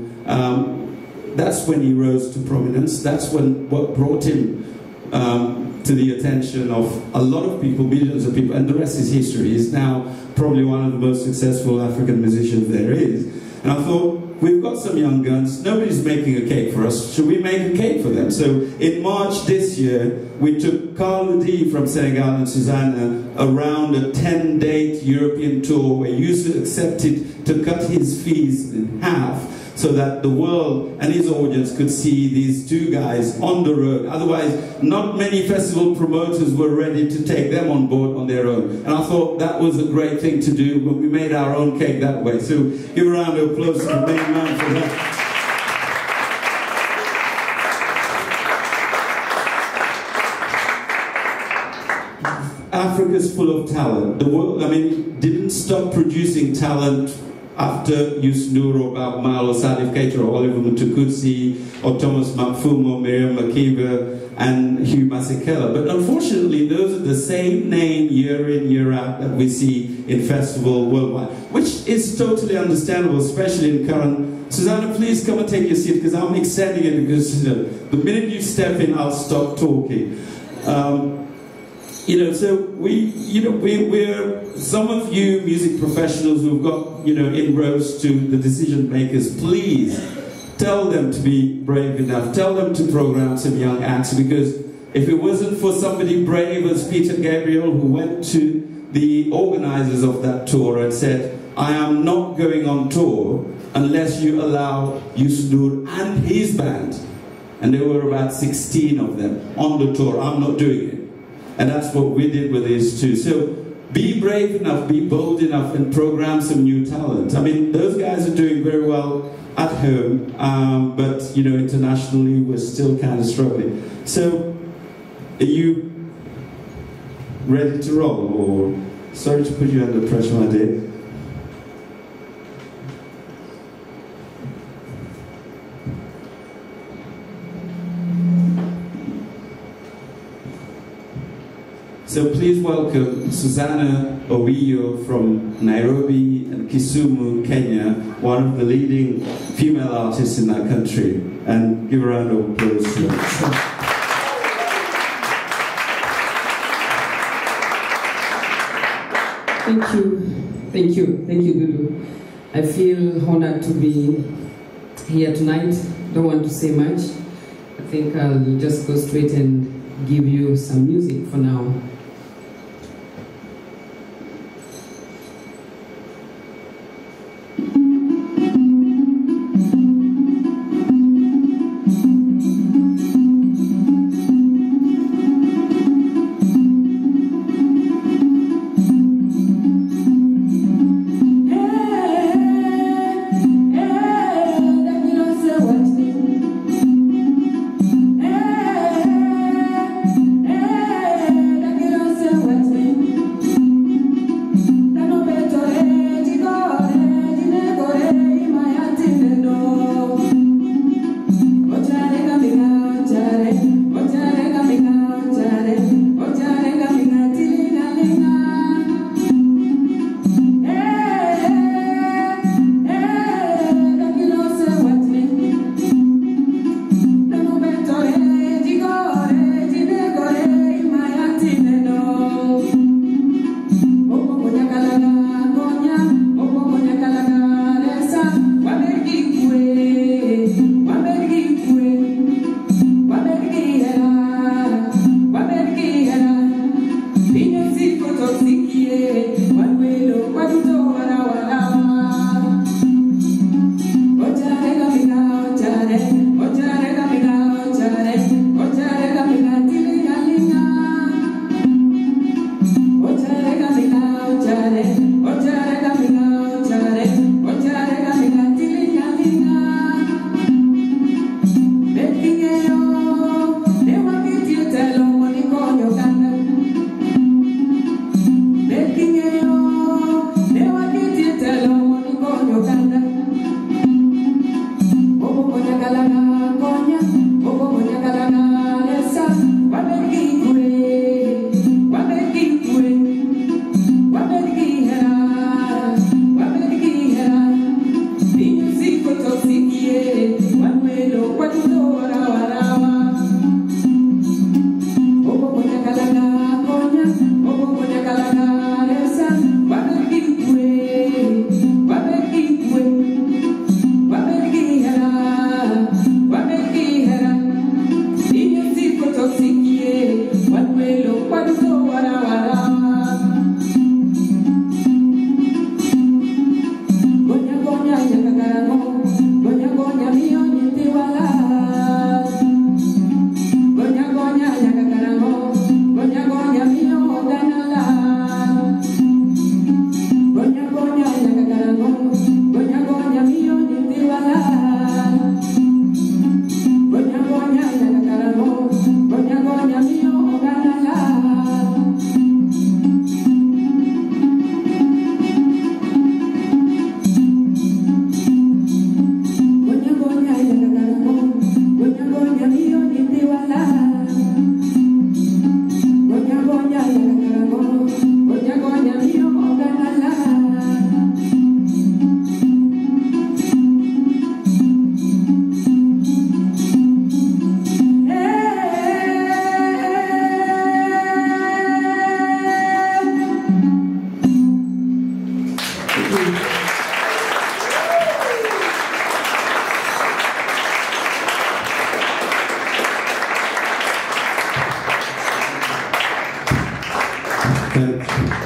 that's when he rose to prominence. That's what brought him to the attention of a lot of people, millions of people, and the rest is history. He's now probably one of the most successful African musicians there is. And I thought, we've got some young guns, nobody's making a cake for us, should we make a cake for them? So in March this year, we took Carlou from Senegal and Suzanna around a 10-date European tour where Youssou accepted to cut his fees in half so that the world and his audience could see these two guys on the road. Otherwise, not many festival promoters were ready to take them on board on their own. And I thought that was a great thing to do when we made our own cake that way. So give a round of applause to the main man for that. Africa's full of talent. The world, I mean, didn't stop producing talent after Youssou or Bob Marley or Salif Keita or Oliver Mtukudzi or Thomas Mapfumo, Miriam Makeba and Hugh Masekela. But unfortunately, those are the same name year in, year out that we see in festival worldwide, which is totally understandable, especially in current. Suzanna, please come and take your seat because I'm extending it because the minute you step in, I'll stop talking. You know, so we're some of you music professionals who've got, you know, inroads to the decision makers, please tell them to be brave enough, tell them to program some young acts, because if it wasn't for somebody brave as Peter Gabriel, who went to the organizers of that tour and said, I am not going on tour unless you allow Youssou and his band, and there were about 16 of them on the tour, I'm not doing it. And that's what we did with these two. So be brave enough, be bold enough, and program some new talent. I mean, those guys are doing very well at home, but you know, internationally, we're still kind of struggling. So, are you ready to roll? Or sorry to put you under pressure, my dear. So please welcome Suzanna Owiyo from Nairobi and Kisumu, Kenya, one of the leading female artists in that country. And give a round of applause to her. Thank you, Dudu. I feel honored to be here tonight. Don't want to say much. I think I'll just go straight and give you some music for now. Hey,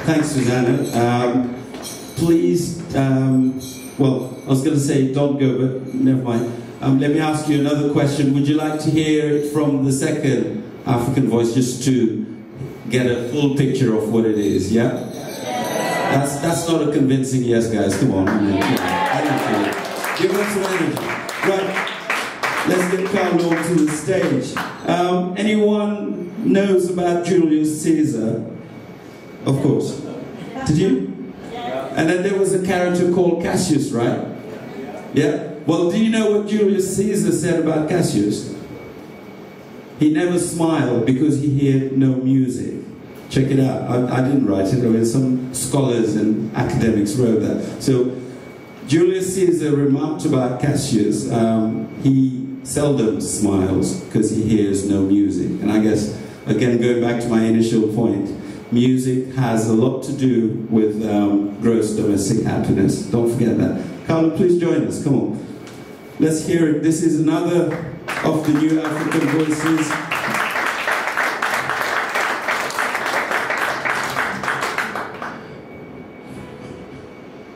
Thanks, Suzanna. Please, well, I was going to say don't go, but never mind. Let me ask you another question. Would you like to hear it from the second African voice, just to get a full picture of what it is, yeah? That's not a convincing yes, guys. Come on. Give us some energy. Right. Let's get Carlou to the stage. Anyone knows about Julius Caesar? Of course. Did you? And then there was a character called Cassius, right? Yeah? Well, do you know what Julius Caesar said about Cassius? He never smiled because he heard no music. Check it out. I didn't write it. Some scholars and academics wrote that. So Julius Caesar remarked about Cassius, he seldom smiles because he hears no music. And I guess, again, going back to my initial point, music has a lot to do with gross domestic happiness. Don't forget that. Carlou, please join us. Come on. Let's hear it. This is another of the new African voices.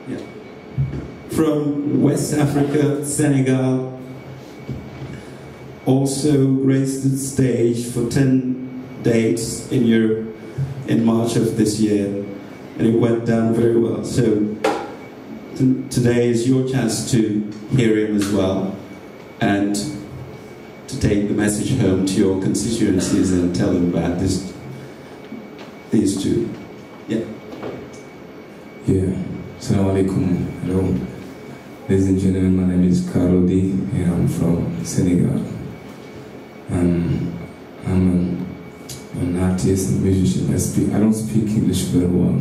Yeah. From West Africa, Senegal. Also graced the stage for 10 dates in Europe in March of this year, and it went down very well. So today is your chance to hear him as well, and to take the message home to your constituencies and tell them about these two. Yeah. Yeah. Assalamu alaikum. Hello. Ladies and gentlemen, my name is Carlou and I'm from Senegal. I'm an artist and musician. I don't speak English very well.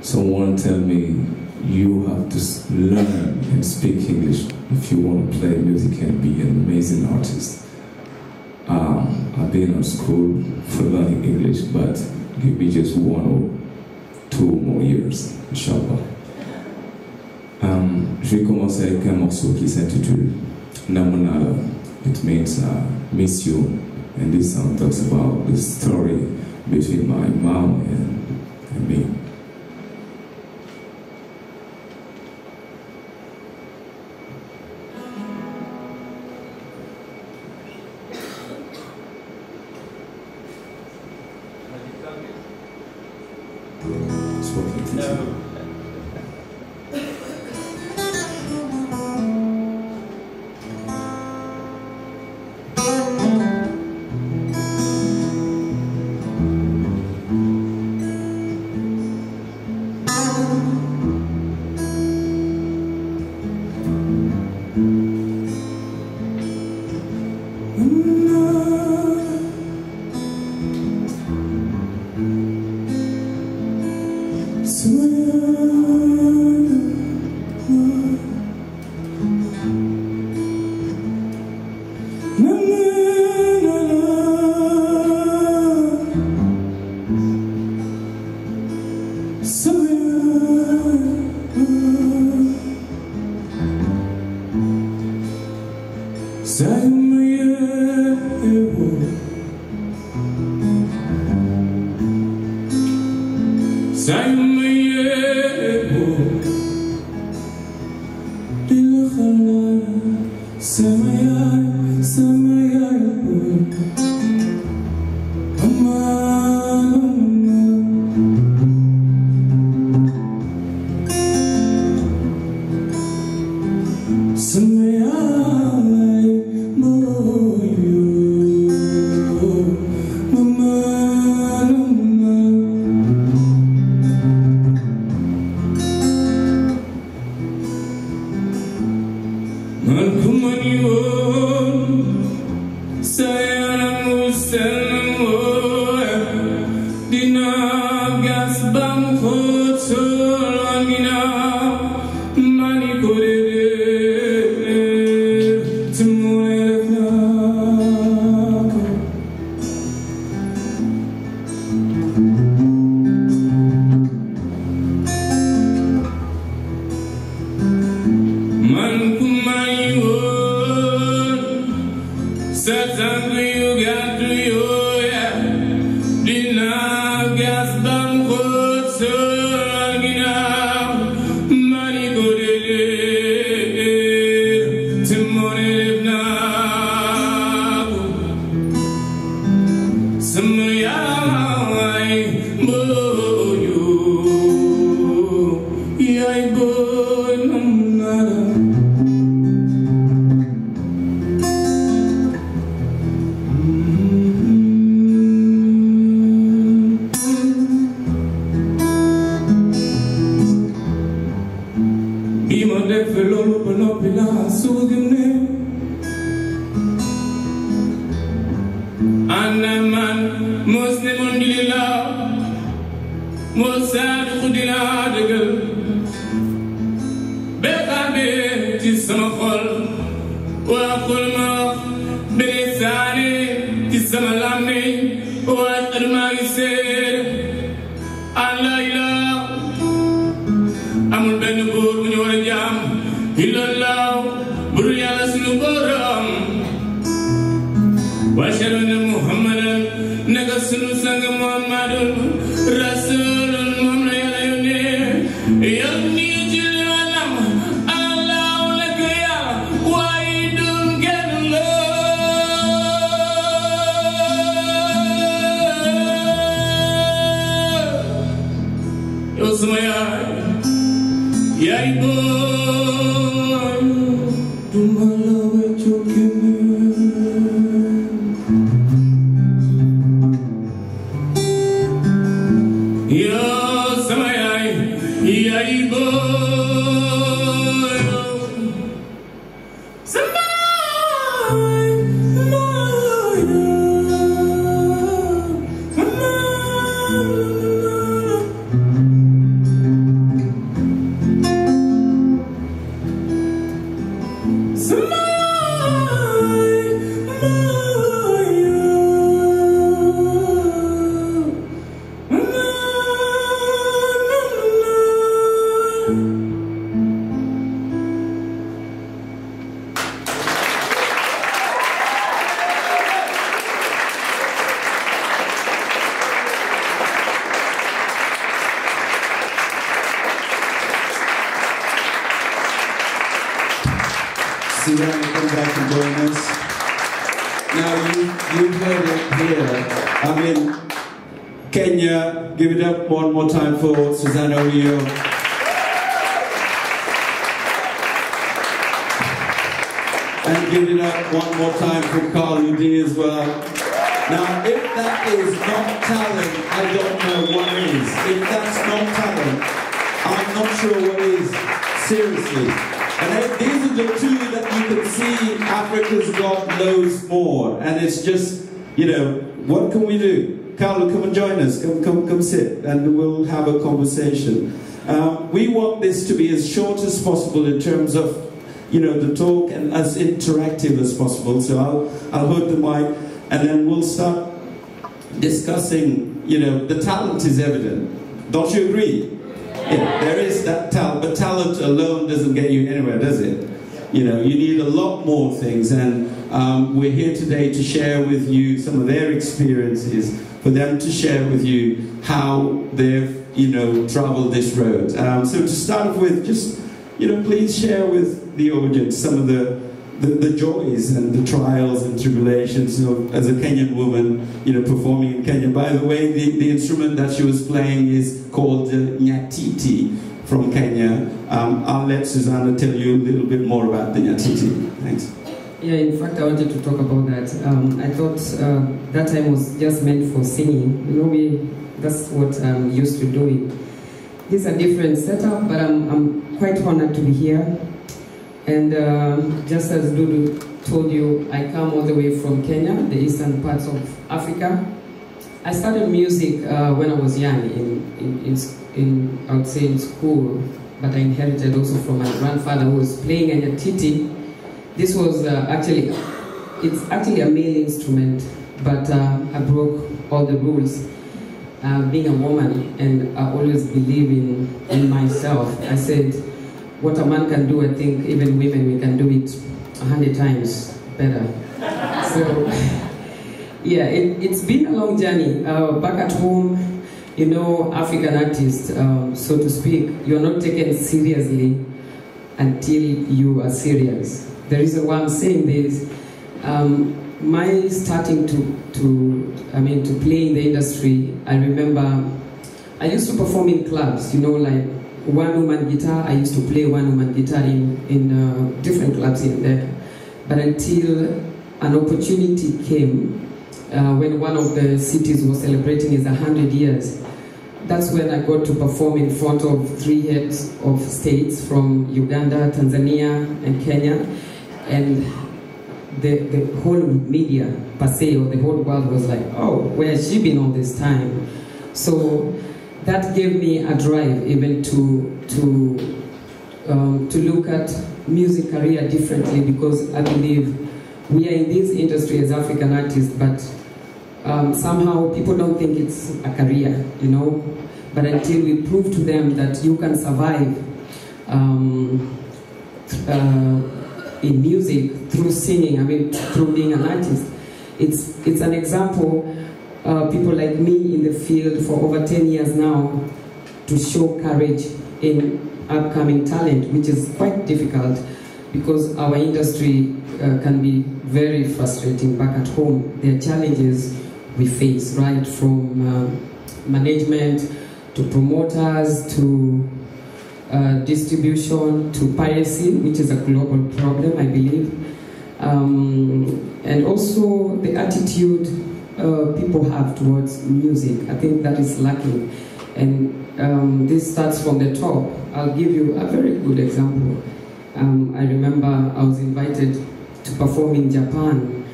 Someone tell me you have to learn and speak English if you want to play music and be an amazing artist. I've been in school for learning English, but give me just 1 or 2 more years, inshallah. Je vais commencer avec un morceau qui s'intitule Namunala. It means miss you. And this song talks about the story between my mom and me. Suzanna, come back and join us. Now, you've heard it here. I mean, Kenya, give it up one more time for Suzanna Owiyo. And give it up one more time for Carlou as well. Now, if that is not talent, I don't know what is. If that's not talent, I'm not sure what is. Seriously. And these are the two that you can see Africa's got loads more. And it's just, you know, what can we do? Carlou, come and join us. Come sit and we'll have a conversation. We want this to be as short as possible in terms of, you know, the talk, and as interactive as possible. So I'll hold the mic and then we'll start discussing, you know, the talent is evident. Don't you agree? Yeah, there is that talent, but talent alone doesn't get you anywhere, does it? You know, you need a lot more things, and we're here today to share with you some of their experiences, for them to share with you how they've, travel this road. So to start off with, just, please share with the audience some of the joys and the trials and tribulations as a Kenyan woman, performing in Kenya. By the way, the instrument that she was playing is called nyatiti from Kenya. I'll let Suzanna tell you a little bit more about the nyatiti. Thanks. Yeah, in fact, I wanted to talk about that. I thought that time was just meant for singing. That's what I'm used to doing. This is a different setup, but I'm quite honored to be here. And just as Dudu told you, I come all the way from Kenya, the eastern parts of Africa. I started music when I was young, I would say in school, but I inherited also from my grandfather who was playing a nyatiti. This was it's actually a male instrument, but I broke all the rules. Being a woman, and I always believe in myself. I said, what a man can do, I think even women, we can do it 100 times better. So, yeah, it's been a long journey. Back at home, African artists, so to speak, you're not taken seriously until you are serious. The reason why I'm saying this, my starting to play in the industry, I remember I used to perform in clubs, like one-woman guitar. I used to play one-woman guitar in different clubs in there. But until an opportunity came, when one of the cities was celebrating its 100 years, that's when I got to perform in front of 3 heads of states from Uganda, Tanzania, and Kenya. And the whole media, per se, or the whole world was like, oh, where has she been all this time? So that gave me a drive even to look at music career differently, because I believe we are in this industry as African artists, but somehow people don't think it's a career, But until we prove to them that you can survive in music through singing, through being an artist, it's an example. People like me in the field for over 10 years now, to show courage in upcoming talent, which is quite difficult because our industry can be very frustrating back at home. There are challenges we face, right, from management to promoters to distribution to piracy, which is a global problem, I believe, and also the attitude people have towards music. I think that is lacking, and this starts from the top. I'll give you a very good example. I remember I was invited to perform in Japan,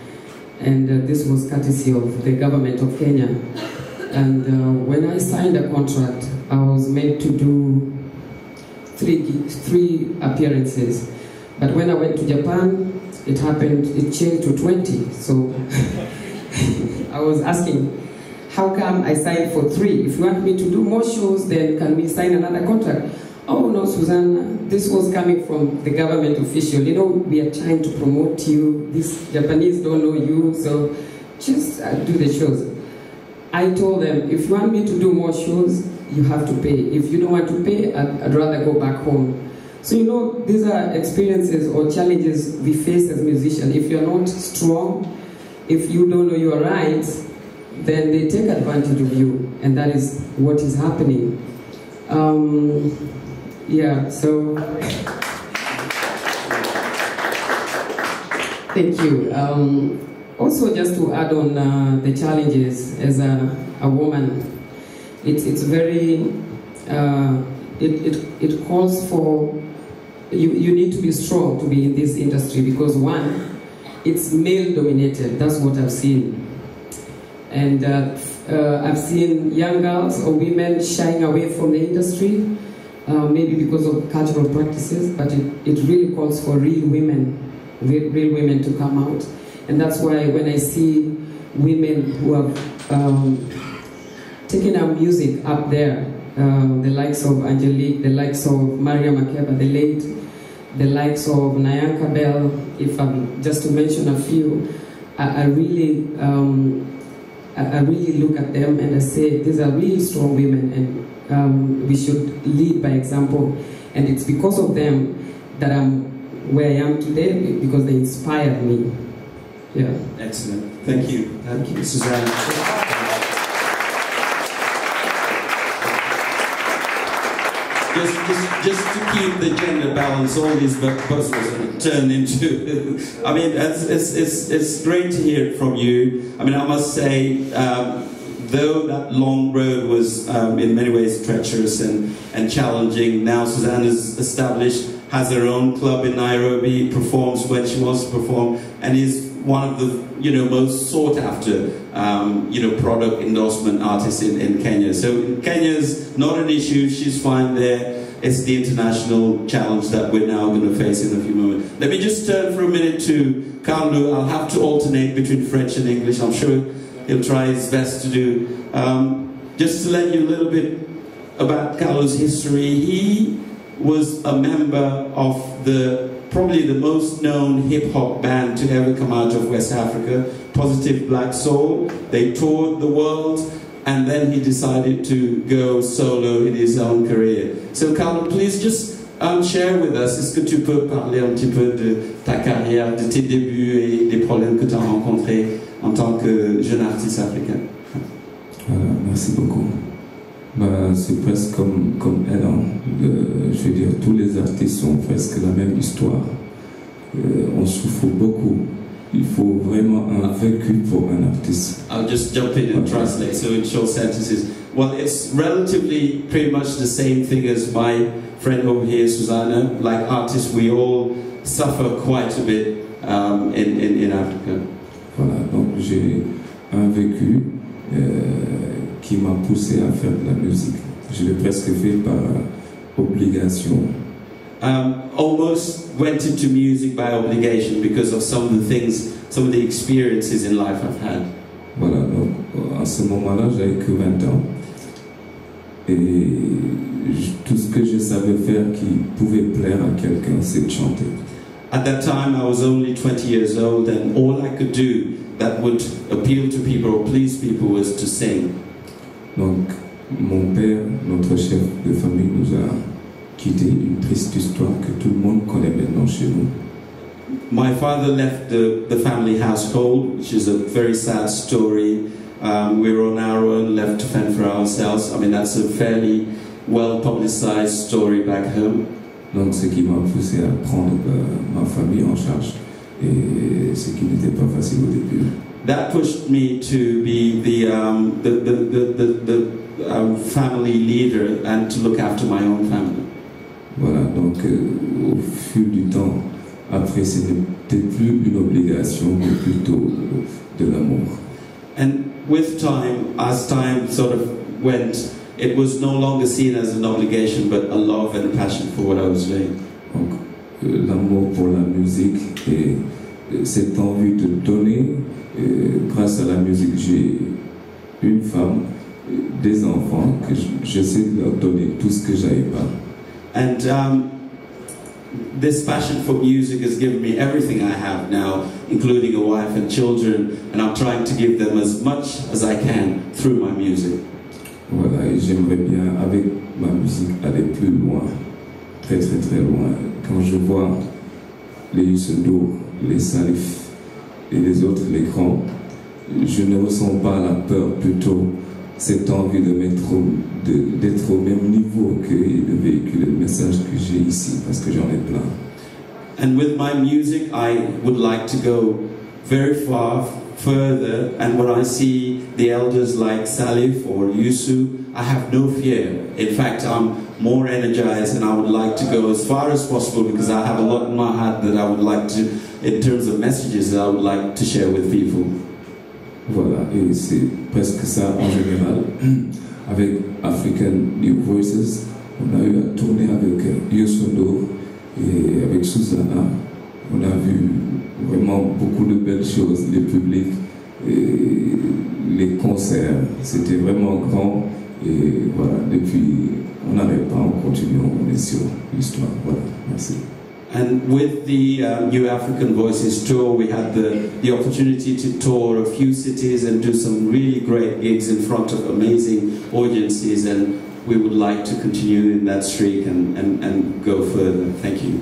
and this was courtesy of the government of Kenya. And when I signed a contract, I was meant to do three appearances. But when I went to Japan, it changed to 20. So I was asking, how come I signed for 3? If you want me to do more shows, then can we sign another contract? Oh no, Suzanna, this was coming from the government official. We are trying to promote you. These Japanese don't know you, so just do the shows. I told them, if you want me to do more shows, you have to pay. If you don't want to pay, I'd rather go back home. So these are experiences or challenges we face as musicians. If you're not strong, if you don't know your rights, then they take advantage of you, and that is what is happening. Yeah, so thank you. Also, just to add on the challenges as a woman, it's very it calls for you need to be strong to be in this industry, because one, it's male dominated. That's what I've seen, and I've seen young girls or women shying away from the industry, maybe because of cultural practices, but it really calls for real women to come out. And that's why when I see women who have taken our music up there, the likes of Angelique, the likes of Maria Makeba, the likes of Nyanka Bell, if I'm just to mention a few, I really I really look at them and I say, these are really strong women, and we should lead by example. And it's because of them that I'm where I am today, because they inspired me. Yeah. Excellent. Thank you. Thank you, Suzanna. Just to keep the gender balance, all these buzzwords turn into. I mean, it's great to hear it from you. I mean, I must say, though that long road was in many ways treacherous and challenging, now Suzanna's established, has her own club in Nairobi, performs when she wants to perform, and is one of the most sought after product endorsement artists in Kenya. So Kenya's not an issue, she's fine there. It's the international challenge that we're now going to face in a few moments. Let me just turn for a minute to Carlou. I'll have to alternate between French and English. I'm sure he'll try his best to do. Just to let you a little bit about Carlou's history, he was a member of probably the most known hip-hop band to ever come out of West Africa, Positive Black Soul. They toured the world, and then he decided to go solo in his own career. So Carlou, please just share with us, est-ce que tu peux parler un petit peu de ta carrière, de tes débuts et des problèmes que tu as rencontrés en tant que jeune artiste africain? Voilà, merci beaucoup. C'est presque comme elle, hein. Je veux dire, tous les artistes ont presque la même histoire. On souffre beaucoup. Il faut vraiment un vécu pour un artiste. I'll just jump in and translate, so in short sentences. Well, it's relatively pretty much the same thing as my friend over here, Suzanna. Like artists, we all suffer quite a bit in Africa. Voilà, donc j'ai un vécu qui m'a poussé à faire de la musique. Je l'ai presque fait par obligation. Almost went into music by obligation because of some of the things, some of the experiences in life I've had. Voilà, donc à ce moment-là, j'avais que 20 ans. Et tout ce que je savais faire qui pouvait plaire à quelqu'un, c'est de chanter. At that time, I was only 20 years old, and all I could do that would appeal to people or please people was to sing. Donc, mon père, notre chef de famille, nous a quitté, une triste histoire que tout le monde connaît maintenant chez nous. My father left the family household, which is a very sad story. We were on our own, left to fend for ourselves. I mean, that's a fairly well-publicized story back home. Donc, ce qui m'a poussé à prendre ma famille en charge, et ce qui n'était pas facile au début. That pushed me to be the family leader and to look after my own family. Voilà, donc au fil du temps, après, ce n'était plus une obligation, mais plutôt de l'amour. And with time, as time sort of went, it was no longer seen as an obligation, but a love and a passion for what I was doing. Donc, l'amour pour la musique et cette envie de donner, grâce à la musique, j'ai une femme, des enfants, que j'essaie de leur donner tout ce que j'avais pas. And this passion for music has given me everything I have now, including a wife and children, and I'm trying to give them as much as I can through my music. Voilà, et j'aimerais bien, avec ma musique, aller plus loin, très très très loin. Quand je vois les Dudu, les Salif et les autres, les grands, je ne ressens pas la peur, plutôt cette envie d'être au même niveau que de véhiculer le message que j'ai ici, parce que j'en ai plein. And with my music, I would like to go very far, further, and when I see the elders like Salif or Yusu, I have no fear. In fact, I'm more energized and I would like to go as far as possible because I have a lot in my heart that I would like to, in terms of messages that I would like to share with people. Voilà, et c'est presque ça en général. Avec African New Voices, on a eu à tourner avec Yosondo et avec Suzanna. On a vu vraiment beaucoup de belles choses, les publics, et les concerts, c'était vraiment grand. Et voilà, depuis, on n'arrête pas, on continue, on est sur l'histoire. Voilà, merci. And with the New African Voices tour, we had the opportunity to tour a few cities and do some really great gigs in front of amazing audiences, and we would like to continue in that streak and go further. Thank you.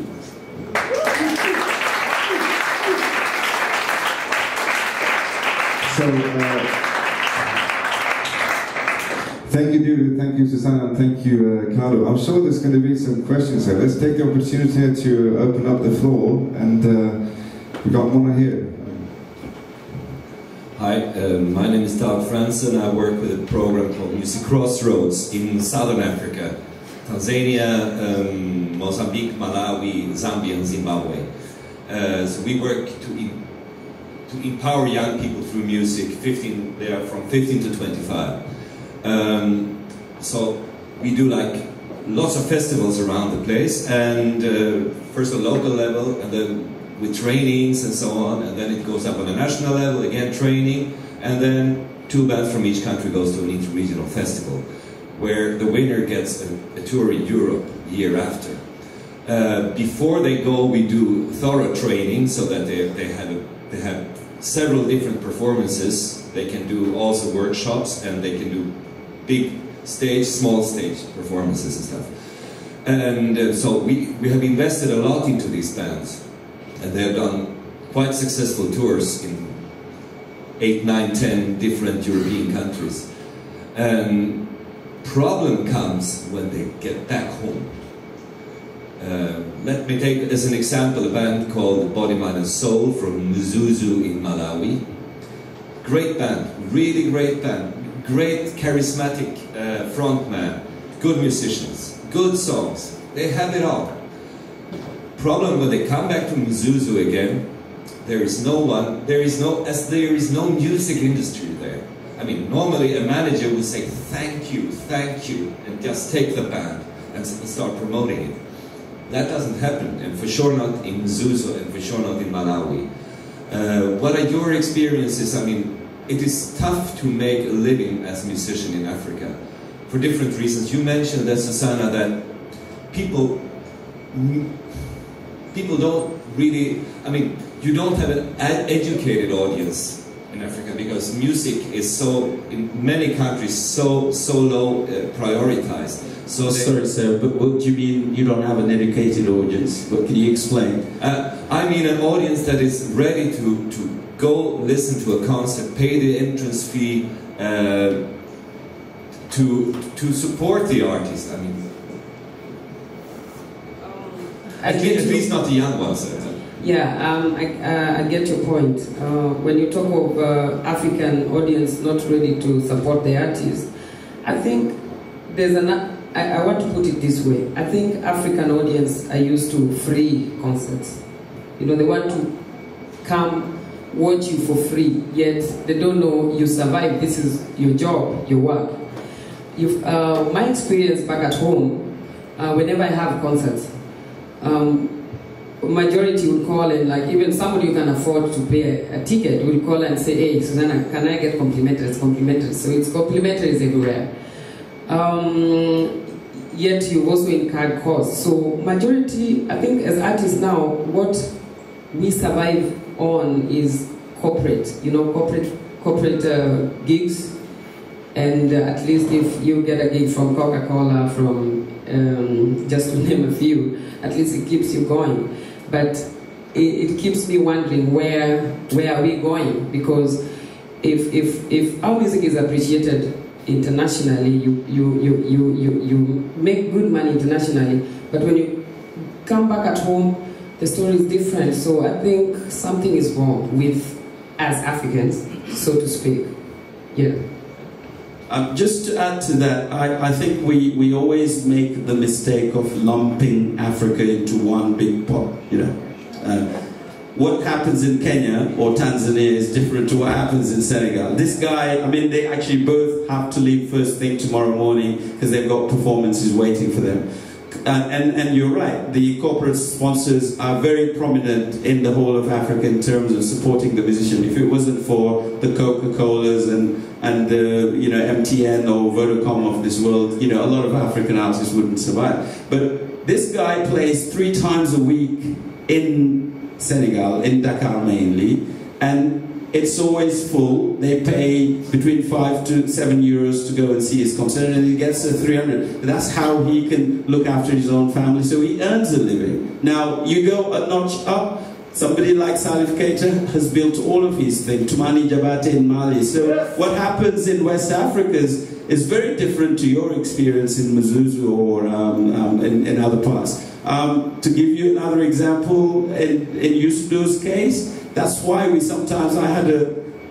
So, thank you, Dudu, thank you, Suzanna, and thank you, Carlou. I'm sure there's going to be some questions here. Let's take the opportunity here to open up the floor, and we've got one here. Hi, my name is Doug Franson. I work with a program called Music Crossroads in Southern Africa, Tanzania, Mozambique, Malawi, Zambia, and Zimbabwe. So we work to empower young people through music. They are from 15 to 25. So we do like lots of festivals around the place, and first on local level, and then with trainings and so on, and then it goes up on a national level, again training, and then 2 bands from each country goes to an inter-regional festival, where the winner gets a tour in Europe the year after. Before they go, we do thorough training so that they have several different performances. They can do also workshops, and they can do big stage, small stage performances and stuff. And so we have invested a lot into these bands, and they have done quite successful tours in 8, 9, 10 different European countries. And problem comes when they get back home. Let me take as an example a band called Body, Mind and Soul from Mzuzu in Malawi. Great band, really great band, great charismatic frontman, good musicians, good songs, they have it all. Problem when they come back to Mzuzu again, there is no music industry there. I mean, normally a manager would say thank you, and just take the band and start promoting it. That doesn't happen, and for sure not in Mzuzu, and for sure not in Malawi. What are your experiences? I mean, it is tough to make a living as a musician in Africa for different reasons. You mentioned that, Suzanna, that people don't really, I mean, you don't have an educated audience in Africa because music is so, in many countries, so low prioritized. So sorry, sir, but what do you mean you don't have an educated audience? What can you explain? I mean an audience that is ready to go listen to a concert, pay the entrance fee, to support the artist. I mean, at least not the young ones. Yeah, I get your point. When you talk of African audience not ready to support the artist, I think there's I want to put it this way. I think African audience are used to free concerts. You know, they want to come watch you for free, yet they don't know you survive. This is your job, your work. My experience back at home, whenever I have concerts, majority would call and, like, even somebody who can afford to pay a ticket will call and say, hey, Suzanna, can I get complimentary? It's complimentary. So it's complimentary everywhere. Yet you've also incurred costs. So majority, I think as artists now, what we survive on is corporate, you know, corporate gigs. And at least if you get a gig from Coca-Cola, from just to name a few, at least it keeps you going. But it keeps me wondering where are we going? Because if our music is appreciated internationally, you make good money internationally, but when you come back at home, the story is different. So I think something is wrong with as Africans, so to speak. Yeah. Just to add to that, I think we always make the mistake of lumping Africa into one big pot, you know. What happens in Kenya or Tanzania is different to what happens in Senegal. This guy, I mean, they actually both have to leave first thing tomorrow morning because they've got performances waiting for them. And you're right, the corporate sponsors are very prominent in the whole of Africa in terms of supporting the musician. If it wasn't for the Coca-Colas and and the MTN or Vodacom of this world, a lot of African artists wouldn't survive. But this guy plays 3 times a week in Senegal, in Dakar mainly, and it's always full. They pay between 5 to 7 euros to go and see his concert, and he gets 300. That's how he can look after his own family, so he earns a living. Now, you go a notch up, somebody like Salif Keita has built all of his things, Toumani Diabaté in Mali. So what happens in West Africa is very different to your experience in Mzuzu or in other parts. To give you another example, in Yusudu's case, that's why I had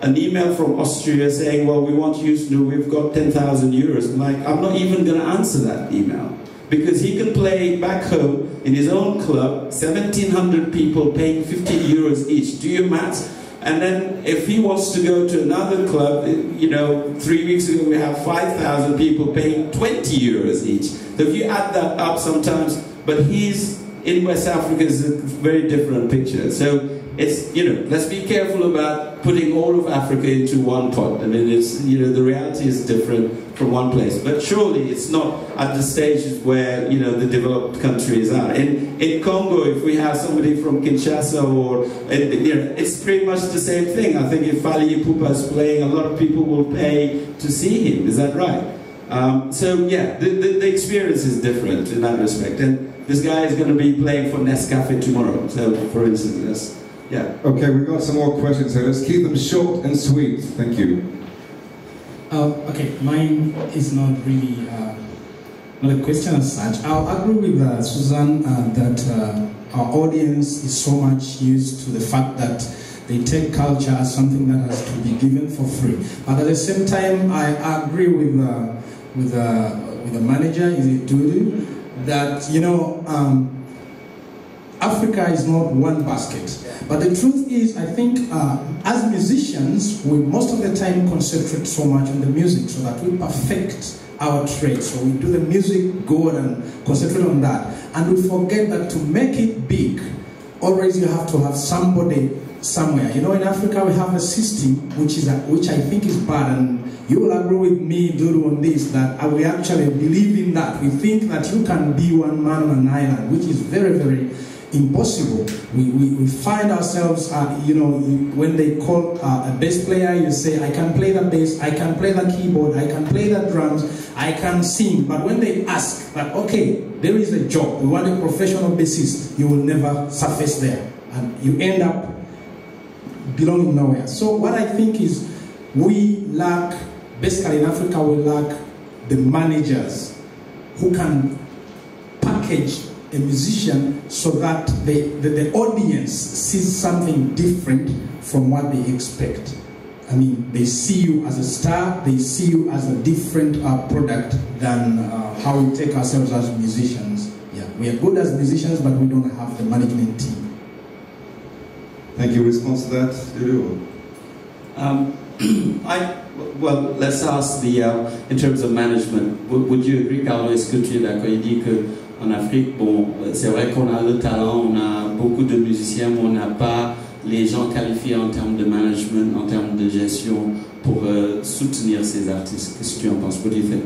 an email from Austria saying, well, we want Yusudu, we've got 10,000 euros. I'm like, I'm not even going to answer that email. Because he can play back home in his own club, 1,700 people paying 15 euros each. Do your maths? And then if he wants to go to another club, 3 weeks ago we have 5,000 people paying 20 euros each. So if you add that up sometimes, but he's in West Africa is a very different picture. So it's, let's be careful about putting all of Africa into one pot. I mean, it's, the reality is different from one place. But surely it's not at the stages where, the developed countries are. In Congo, if we have somebody from Kinshasa or, it's pretty much the same thing. I think if Fally Ipupa is playing, a lot of people will pay to see him. Is that right? So yeah, the experience is different in that respect. And this guy is going to be playing for Nescafe tomorrow. So, for instance, yeah. Okay, we've got some more questions here. Let's keep them short and sweet. Thank you. Okay, mine is not really not a question as such. I'll agree with Suzanna that our audience is so much used to the fact that they take culture as something that has to be given for free. But at the same time, I agree with the manager, is it Dudu, that Africa is not one basket. But the truth is, I think as musicians, we most of the time concentrate so much on the music so that we perfect our trade. So we do the music good and concentrate on that. And we forget that to make it big, always you have to have somebody somewhere. In Africa we have a system which I think is bad, and you will agree with me, Dudu, on this, that we actually believe in that. We think that you can be one man on an island, which is very, very impossible. We find ourselves, when they call a bass player, you say, I can play the bass, I can play the keyboard, I can play the drums, I can sing. But when they ask that, okay, there is a job, we want a professional bassist, you will never surface there. And you end up belonging nowhere. So what I think is, we lack, basically in Africa, we lack the managers who can package a musician so that the audience sees something different from what they expect. I mean, they see you as a star, they see you as a different product than how we take ourselves as musicians. Yeah, we are good as musicians, but we don't have the management team. Thank you. Response to that, Dudu? Well, let's ask in terms of management. Would you agree, Carlou, est-ce que tu es d'accord? Il dit qu'en Afrique, bon, c'est vrai qu'on a le talent, on a beaucoup de musiciens, mais on n'a pas les gens qualifiés en termes de management, en termes de gestion pour soutenir ces artistes. Qu'est-ce que tu en penses? What do you think?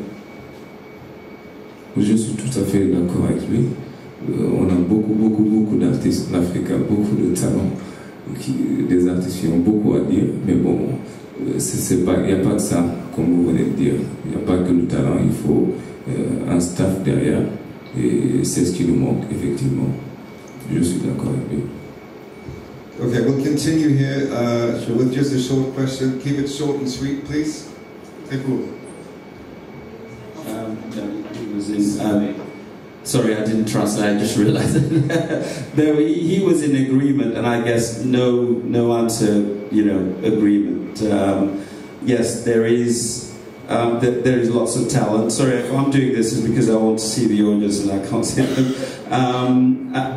Je suis tout à fait d'accord avec lui. On a beaucoup d'artistes en Afrique, beaucoup de talents, des artistes qui ont beaucoup à dire, mais bon, il n'y a pas que ça, comme vous venez de dire. Il n'y a pas que le talent, il faut un staff derrière, et c'est ce qui nous manque, effectivement. Je suis d'accord avec lui. Okay, we'll continue here with just a short question. Keep it short and sweet, please. Okay, cool. Sorry, I didn't translate. I just realized no, he was in agreement, and I guess no answer, agreement. Yes, there is lots of talent. Sorry, if I'm doing this is because I want to see the audience and I can't see them.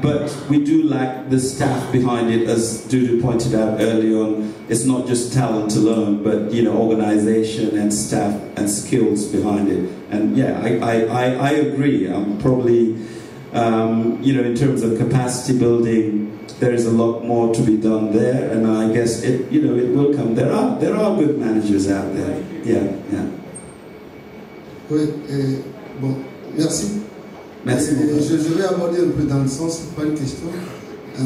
But we do lack the staff behind it, as Dudu pointed out early on. It's not just talent alone, but organization and staff and skills behind it. And yeah, I agree. I'm probably, in terms of capacity building, there is a lot more to be done there, and I guess it will come. There are good managers out there. Yeah. Oui, bon, merci. Merci. Je vais aborder un peu dans le sens, c'est pas une question.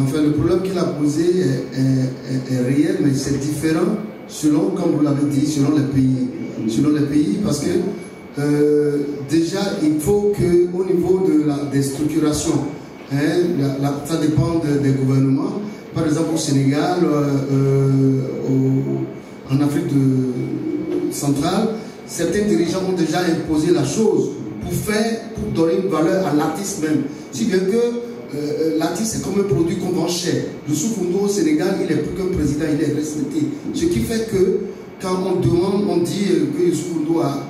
Enfin, le problème qu'il a posé est réel, mais c'est différent selon, comme vous l'avez dit, selon les pays. Selon les pays, parce que déjà, il faut qu'au niveau des structurations, ça dépend des gouvernements. Par exemple, au Sénégal, en Afrique centrale, certains dirigeants ont déjà imposé la chose pour donner une valeur à l'artiste même. Si bien que l'artiste est comme un produit qu'on vend cher. Le Soufundo au Sénégal, il est plus qu'un président, il est respecté. Ce qui fait que quand on demande, on dit que le Soufundo a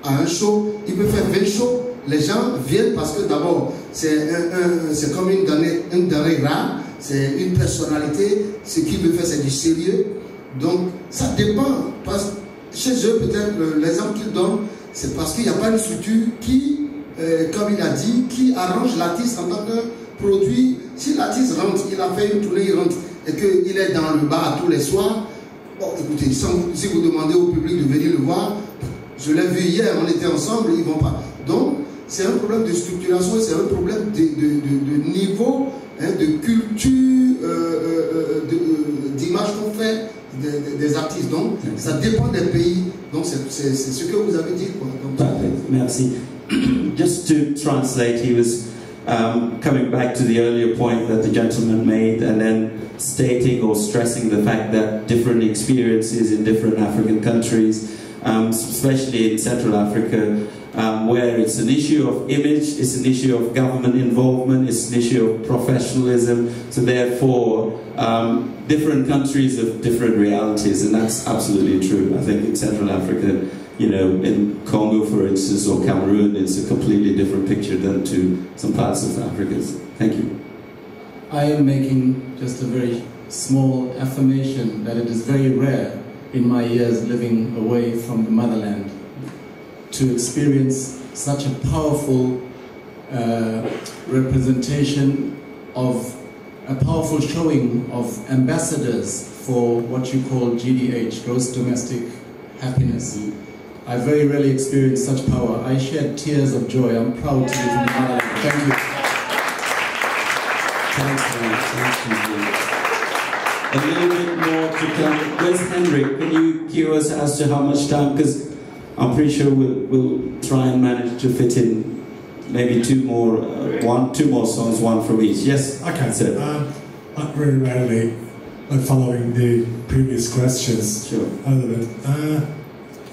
un show, il peut faire 20 shows. Les gens viennent parce que d'abord, c'est comme une denrée rare, c'est une personnalité. Ce qu'il veut faire, c'est du sérieux. Donc, ça dépend. Parce que chez eux, peut-être, l'exemple qu'ils donnent, c'est parce qu'il n'y a pas une structure qui, comme il a dit, qui arrange l'artiste en tant que produit. Si l'artiste rentre, il a fait une tournée, il rentre, et qu'il est dans le bar tous les soirs, bon, écoutez, si vous demandez au public de venir le voir, je l'ai vu hier, on était ensemble, ils ne vont pas. Donc, c'est un problème de structuration, c'est un problème de niveau, de culture, d'image qu'on fait des artistes. Donc, ça dépend des pays. Donc, c'est ce que vous avez dit. Perfect. Merci. Just to translate, he was coming back to the earlier point that the gentleman made, and then stating or stressing the fact that different experiences in different African countries, especially in Central Africa, where it's an issue of image, it's an issue of government involvement, it's an issue of professionalism, so therefore different countries have different realities, and that's absolutely true. I think in Central Africa, you know, in Congo for instance, or Cameroon, it's a completely different picture than to some parts of Africa. Thank you. I am making just a very small affirmation that it is very rare in my years living away from the motherland to experience such a powerful representation of a powerful showing of ambassadors for what you call GDH, gross domestic happiness. I very rarely experienced such power. I shed tears of joy. I'm proud to be from the motherland. Thank you. A little bit more to come. Where's Henrik? Can you cue us as to how much time? Because I'm pretty sure we'll try and manage to fit in maybe two more songs, one from each. Yes? Okay. Not very rarely, following the previous questions. Sure. A little bit.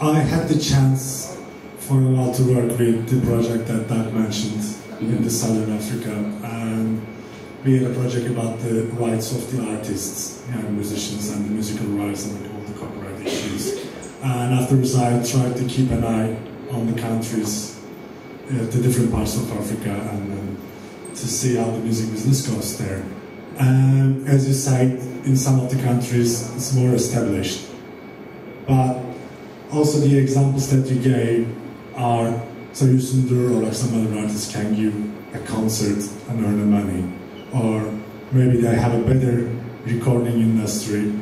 I had the chance for a while to work with the project that Doug mentioned in the Southern Africa, and we had a project about the rights of the artists, musicians, and the musical rights and all the copyright issues. And afterwards, I tried to keep an eye on the countries, the different parts of Africa, and to see how the music business goes there. And as you said, in some of the countries, it's more established. But also the examples that you gave are, so Yusundur or like some other artists can give a concert and earn the money. Or maybe they have a better recording industry,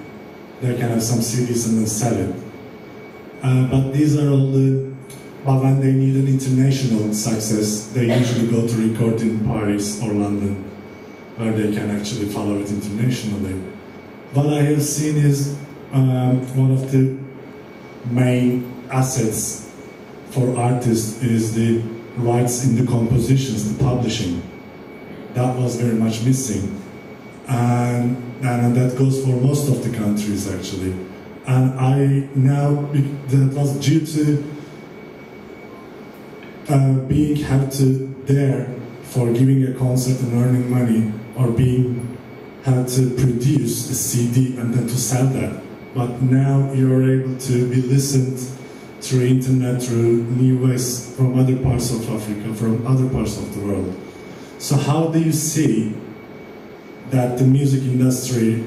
they can have some CDs and then sell it. But these are all but when they need an international success, they usually go to record in Paris or London, where they can actually follow it internationally. What I have seen is one of the main assets for artists is the rights in the compositions, the publishing. That was very much missing, and that goes for most of the countries actually. And I now, that was due to being held to there for giving a concert and earning money, or being held to produce a CD and then to sell that. But now you're able to be listened through internet, through new ways from other parts of Africa, from other parts of the world. So how do you see that the music industry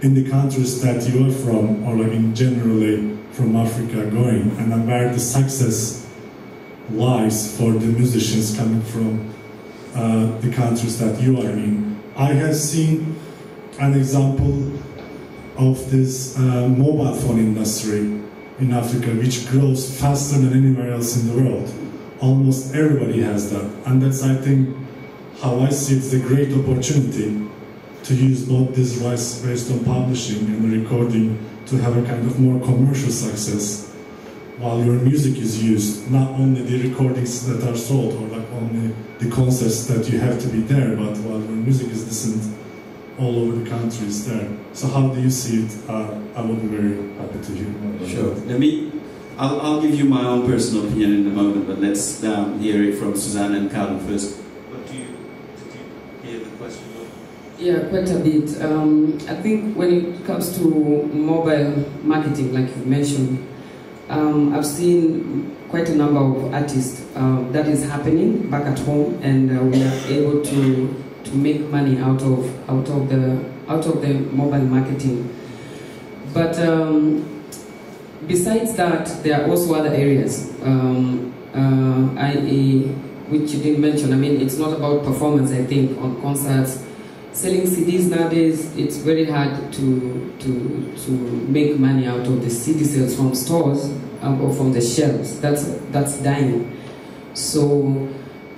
in the countries that you are from, or like in generally from Africa going, and where the success lies for the musicians coming from the countries that you are in? I have seen an example of this mobile phone industry in Africa, which grows faster than anywhere else in the world. Almost everybody has that, and that's, I think, how I see it's a great opportunity to use both this rights based on publishing and recording to have a kind of more commercial success, while your music is used, not only the recordings that are sold or like only the concerts that you have to be there, but while your music is listened all over the country is there. So how do you see it? I would be very happy to hear more about Sure. that. I'll give you my own personal opinion in a moment, but let's hear it from Suzanna and Carlou first. Did you hear the question? Yeah, quite a bit. I think when it comes to mobile marketing, like you mentioned, I've seen quite a number of artists that is happening back at home, and we are able to make money out of the mobile marketing. But besides that, there are also other areas, i.e., which you didn't mention. I mean, it's not about performance. I think on concerts, selling CDs nowadays, it's very hard to make money out of the CD sales from stores or from the shelves. That's dying. So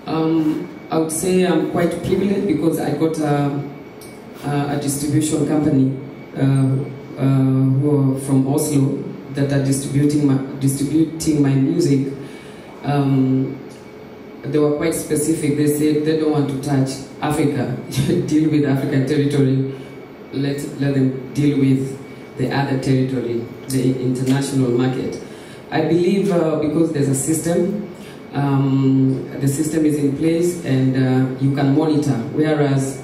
I would say I'm quite privileged because I got a distribution company who are from Oslo that are distributing my music. They were quite specific. They said they don't want to touch Africa, deal with African territory, let them deal with the other territory, the international market. I believe because there's a system, the system is in place and you can monitor, whereas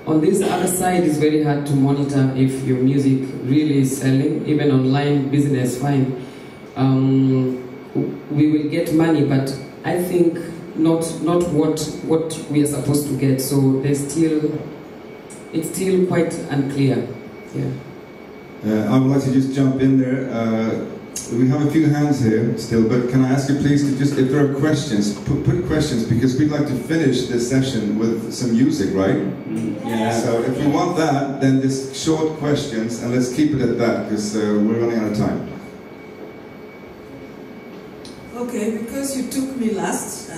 on this other side it's very hard to monitor if your music really is selling. Even online business, fine. We will get money, but I think not what we are supposed to get. So it's still quite unclear. Yeah. I would like to just jump in there. We have a few hands here still, but can I ask you please to just, if there are questions, put questions, because we'd like to finish this session with some music, right? Yeah. So if we want that, then just short questions, and let's keep it at that, because we're running out of time. Okay, because you took me last,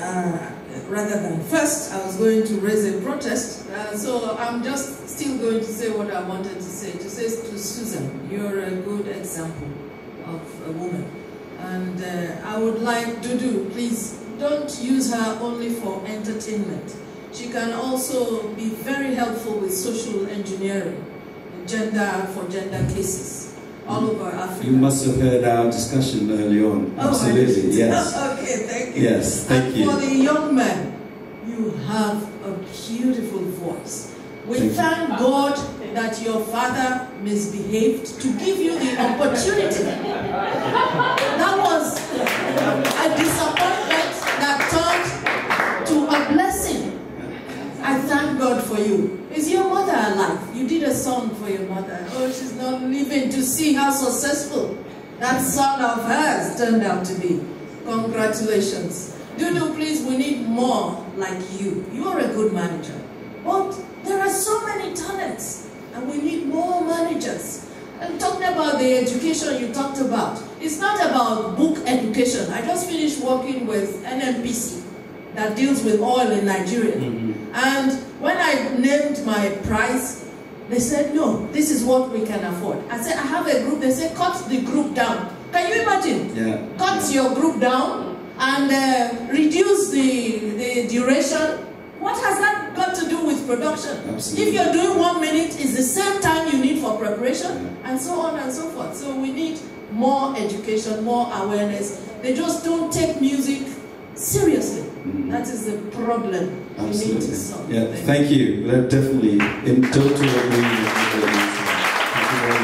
rather than first, I was going to raise a protest, so I'm just still going to say what I wanted to say. To say to Susan, you're a good example of a woman. And I would like Dudu, please don't use her only for entertainment. She can also be very helpful with social engineering, for gender cases, all over Africa. You must have heard our discussion early on. Oh, absolutely, yes. Okay, thank you. Yes, thank you. And for the young man, you have a beautiful voice. We thank God that your father misbehaved to give you the opportunity. That was a disappointment that turned to a blessing. I thank God for you. Is your mother alive? You did a song for your mother. Oh, she's not living to see how successful that son of hers turned out to be. Congratulations. Dudu, please, we need more like you. You are a good manager. But there are so many talents, and we need more managers. And talking about the education you talked about, it's not about book education. I just finished working with NMPC that deals with oil in Nigeria. And when I named my price, they said, no, this is what we can afford. I said, I have a group. They said, cut the group down. Can you imagine? Yeah. Cut your group down and reduce the duration. What has that got to do with production? Absolutely. If you're doing 1 minute, it's the same time you need for preparation, and so on and so forth. So we need more education, more awareness. They just don't take music seriously. That is the problem. Absolutely. We need to solve. Yeah, thank you. That definitely, in total agreement. Thank you very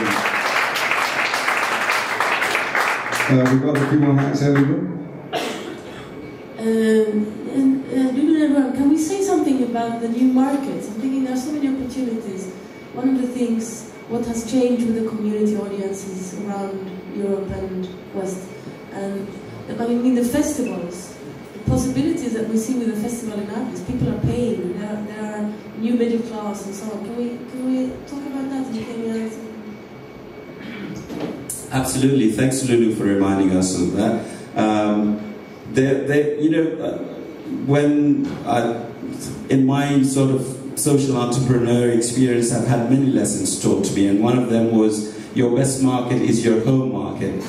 much. We've got a few more hands here. Can we say something about the new markets? I'm thinking there are so many opportunities. One of the things, what has changed with the community audiences around Europe and West, and I mean the festivals, the possibilities that we see with the festival in Addis. People are paying, there are new middle class and so on. Can we talk about that in Kenya? Absolutely. Thanks, Loulou, for reminding us of that. When in my sort of social entrepreneur experience, I've had many lessons taught to me, and one of them was your best market is your home market.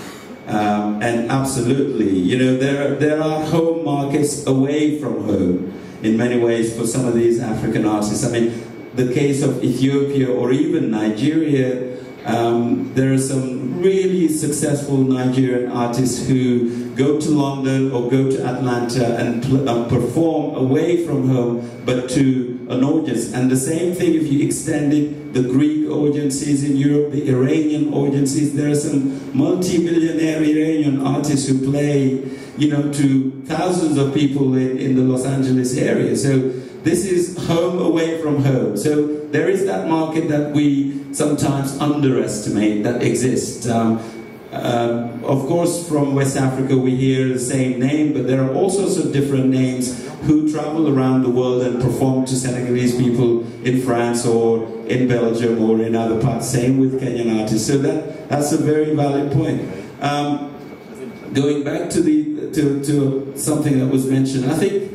And absolutely, there are home markets away from home in many ways for some of these African artists. I mean, the case of Ethiopia or even Nigeria, there are some really successful Nigerian artists who go to London or go to Atlanta and perform away from home, but to an audience. And the same thing if you extended the Greek audiences in Europe, the Iranian audiences. There are some multi-millionaire Iranian artists who play, to thousands of people in the Los Angeles area. So this is home away from home. So there is that market that we sometimes underestimate that exists. Of course, from West Africa we hear the same name, but there are all sorts of different names who travel around the world and perform to Senegalese people in France or in Belgium or in other parts. Same with Kenyan artists. So that's a very valid point. Going back to something that was mentioned, I think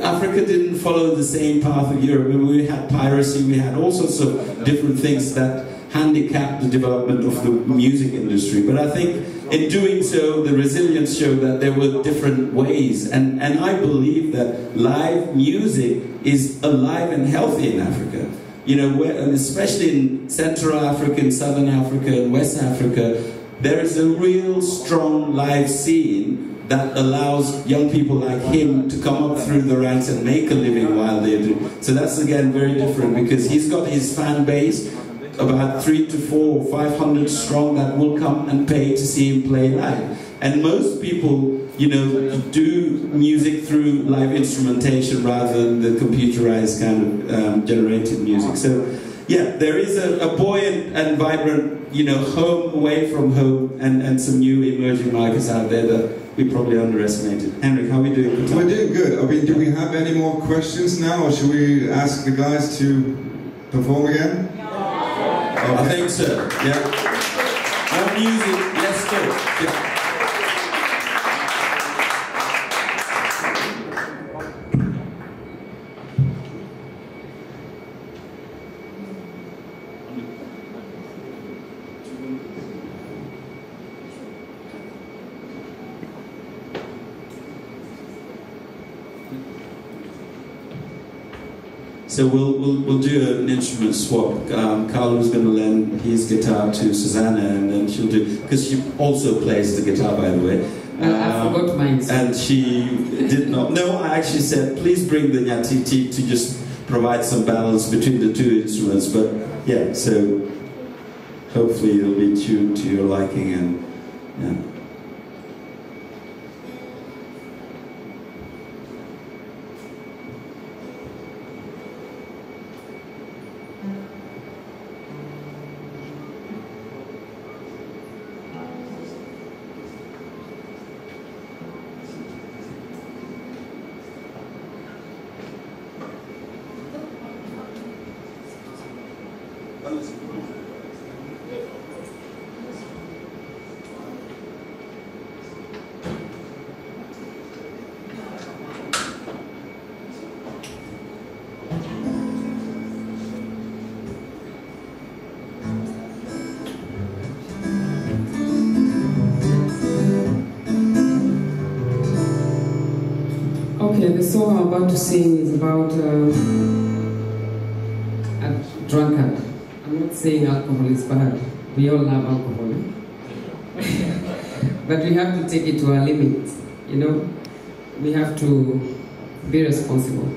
Africa didn't follow the same path of Europe. I mean, we had piracy, we had all sorts of different things that handicapped the development of the music industry. But I think in doing so, the resilience showed that there were different ways. And I believe that live music is alive and healthy in Africa. And especially in Central Africa, in Southern Africa, and West Africa, there is a real strong live scene that allows young people like him to come up through the ranks and make a living while they do. So that's again very different because he's got his fan base, about 300 to 400 or 500 strong, that will come and pay to see him play live. And most people, do music through live instrumentation rather than the computerized kind of generated music. So yeah, there is a buoyant and vibrant, home away from home and some new emerging markets out there that we probably underestimated. Henrik, how are we doing? We're doing good. I mean, do we have any more questions now, or should we ask the guys to perform again? Okay. I think so, yeah. More music, let's go. Yeah. So we'll do an instrument swap. Carlou's going to lend his guitar to Suzanna, and then she'll do, because she also plays the guitar, by the way. I forgot mine. And she did not. No, I actually said, please bring the nyatiti to just provide some balance between the two instruments. But yeah, so hopefully it'll be tuned to your liking, and yeah. Okay, the song I'm about to sing is about a drunkard. I'm not saying alcohol is bad. We all love alcohol. But we have to take it to our limit, We have to be responsible.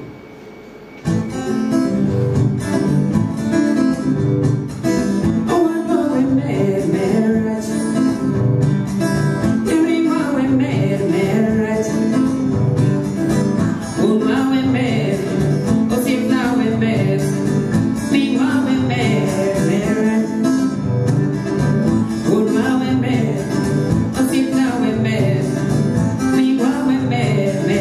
Man.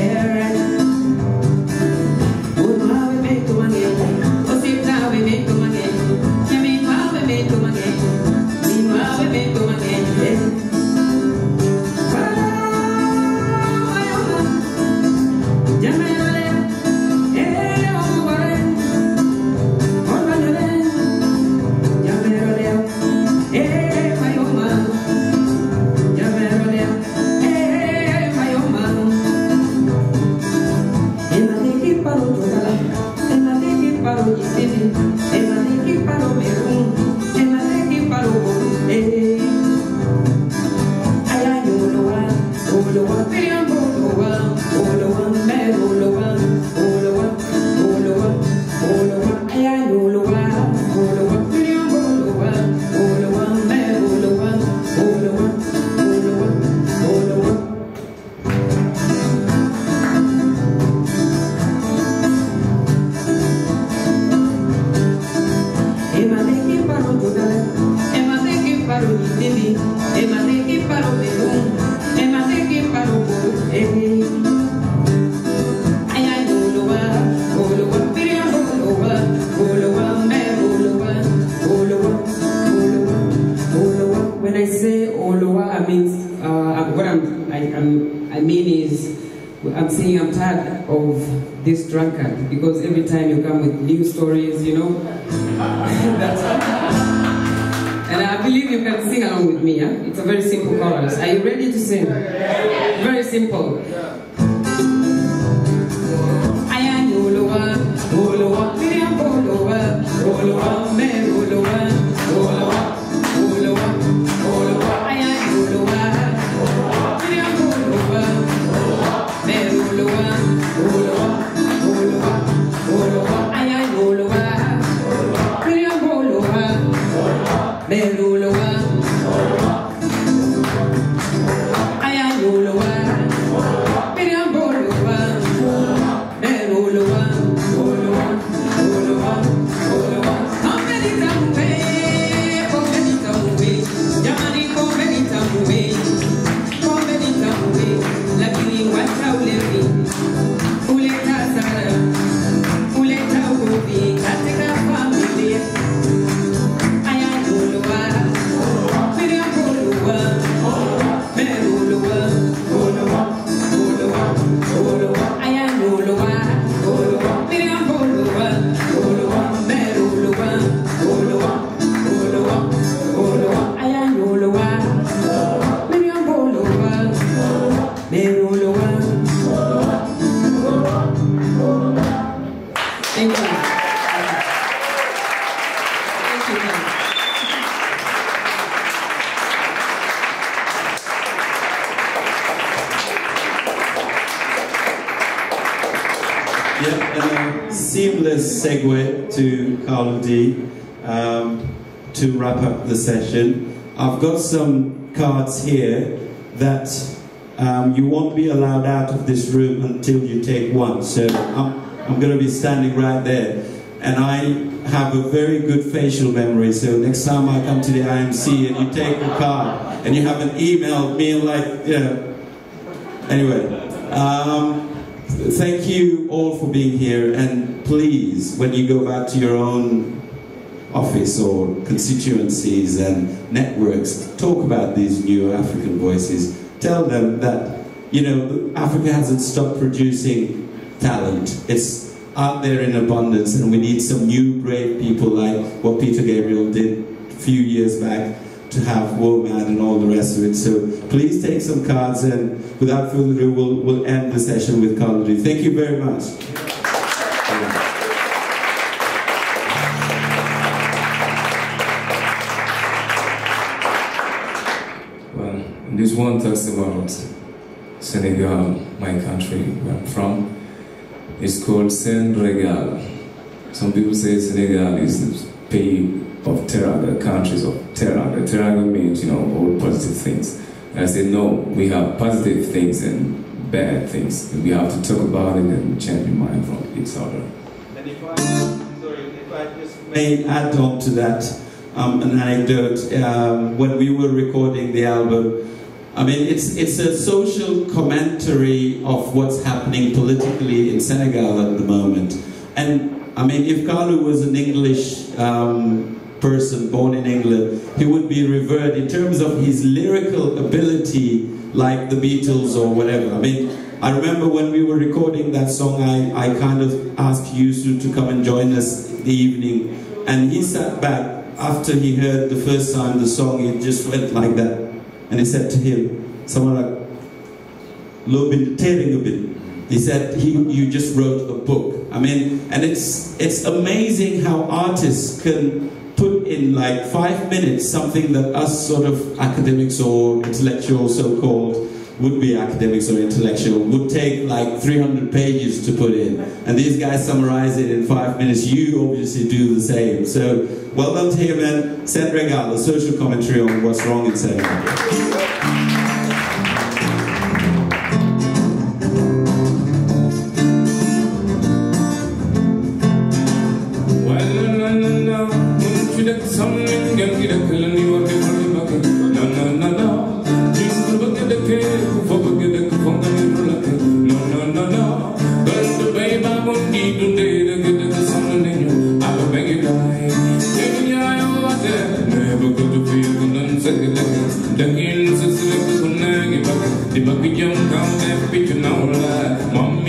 think I'm tired of this drunkard, because every time you come with new stories, you know. And I believe you can sing along with me, yeah? It's a very simple chorus. Are you ready to sing? Very simple. Seamless segue to Carlou to wrap up the session. I've got some cards here that you won't be allowed out of this room until you take one. So I'm going to be standing right there. And I have a very good facial memory, so next time I come to the IMC and you take a card and you haven't emailed me, like, you know. Anyway, thank you all for being here, and please, when you go back to your own office or constituencies and networks, talk about these new African voices. Tell them that, you know, Africa hasn't stopped producing talent. It's out there in abundance, and we need some new brave people like what Peter Gabriel did a few years back to have Woman and all the rest of it. So please take some cards, and without further ado, we'll end the session with Carlou. Thank you very much. Well, this one talks about Senegal, my country where I'm from. It's called Senegal. Some people say Senegal is the pays of Teranga, countries of Teranga. Teranga means, you know, all positive things. And I said, no, we have positive things and bad things. And we have to talk about it and change our mind from each other. And if I just may add on to that an anecdote. When we were recording the album, I mean, it's a social commentary of what's happening politically in Senegal at the moment. And I mean, if Carlou was an English person born in England, he would be revered in terms of his lyrical ability, like the Beatles or whatever. I mean, I remember when we were recording that song, I kind of asked Yusu to come and join us in the evening, and he sat back after he heard the first time the song. It just went like that. And he said to him, someone like, "Lo been tearing a bit." He said, you just wrote a book. I mean, and it's amazing how artists can put in like 5 minutes something that us sort of academics or intellectuals, so-called, would-be academics or intellectual, would take like 300 pages to put in. And these guys summarize it in 5 minutes. You obviously do the same. So, well done to him, and Senegal, a social commentary on what's wrong in Senegal. Mommy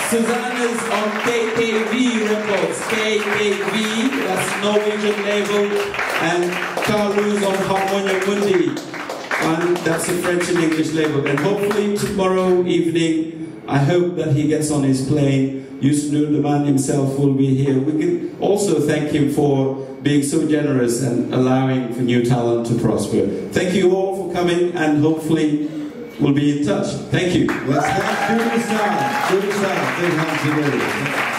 Suzanna's on KKV Records, KKV, that's Norwegian label, and Carlou's on Harmonia Mundi, and that's a French and English label. And hopefully tomorrow evening I hope that he gets on his plane. Yusnu, the man himself, will be here. We can also thank him for being so generous and allowing for new talent to prosper. Thank you all for coming, and hopefully we'll be in touch. Thank you. Let's thank Dudu Sarr. Dudu Sarr. Big hand to Dudu.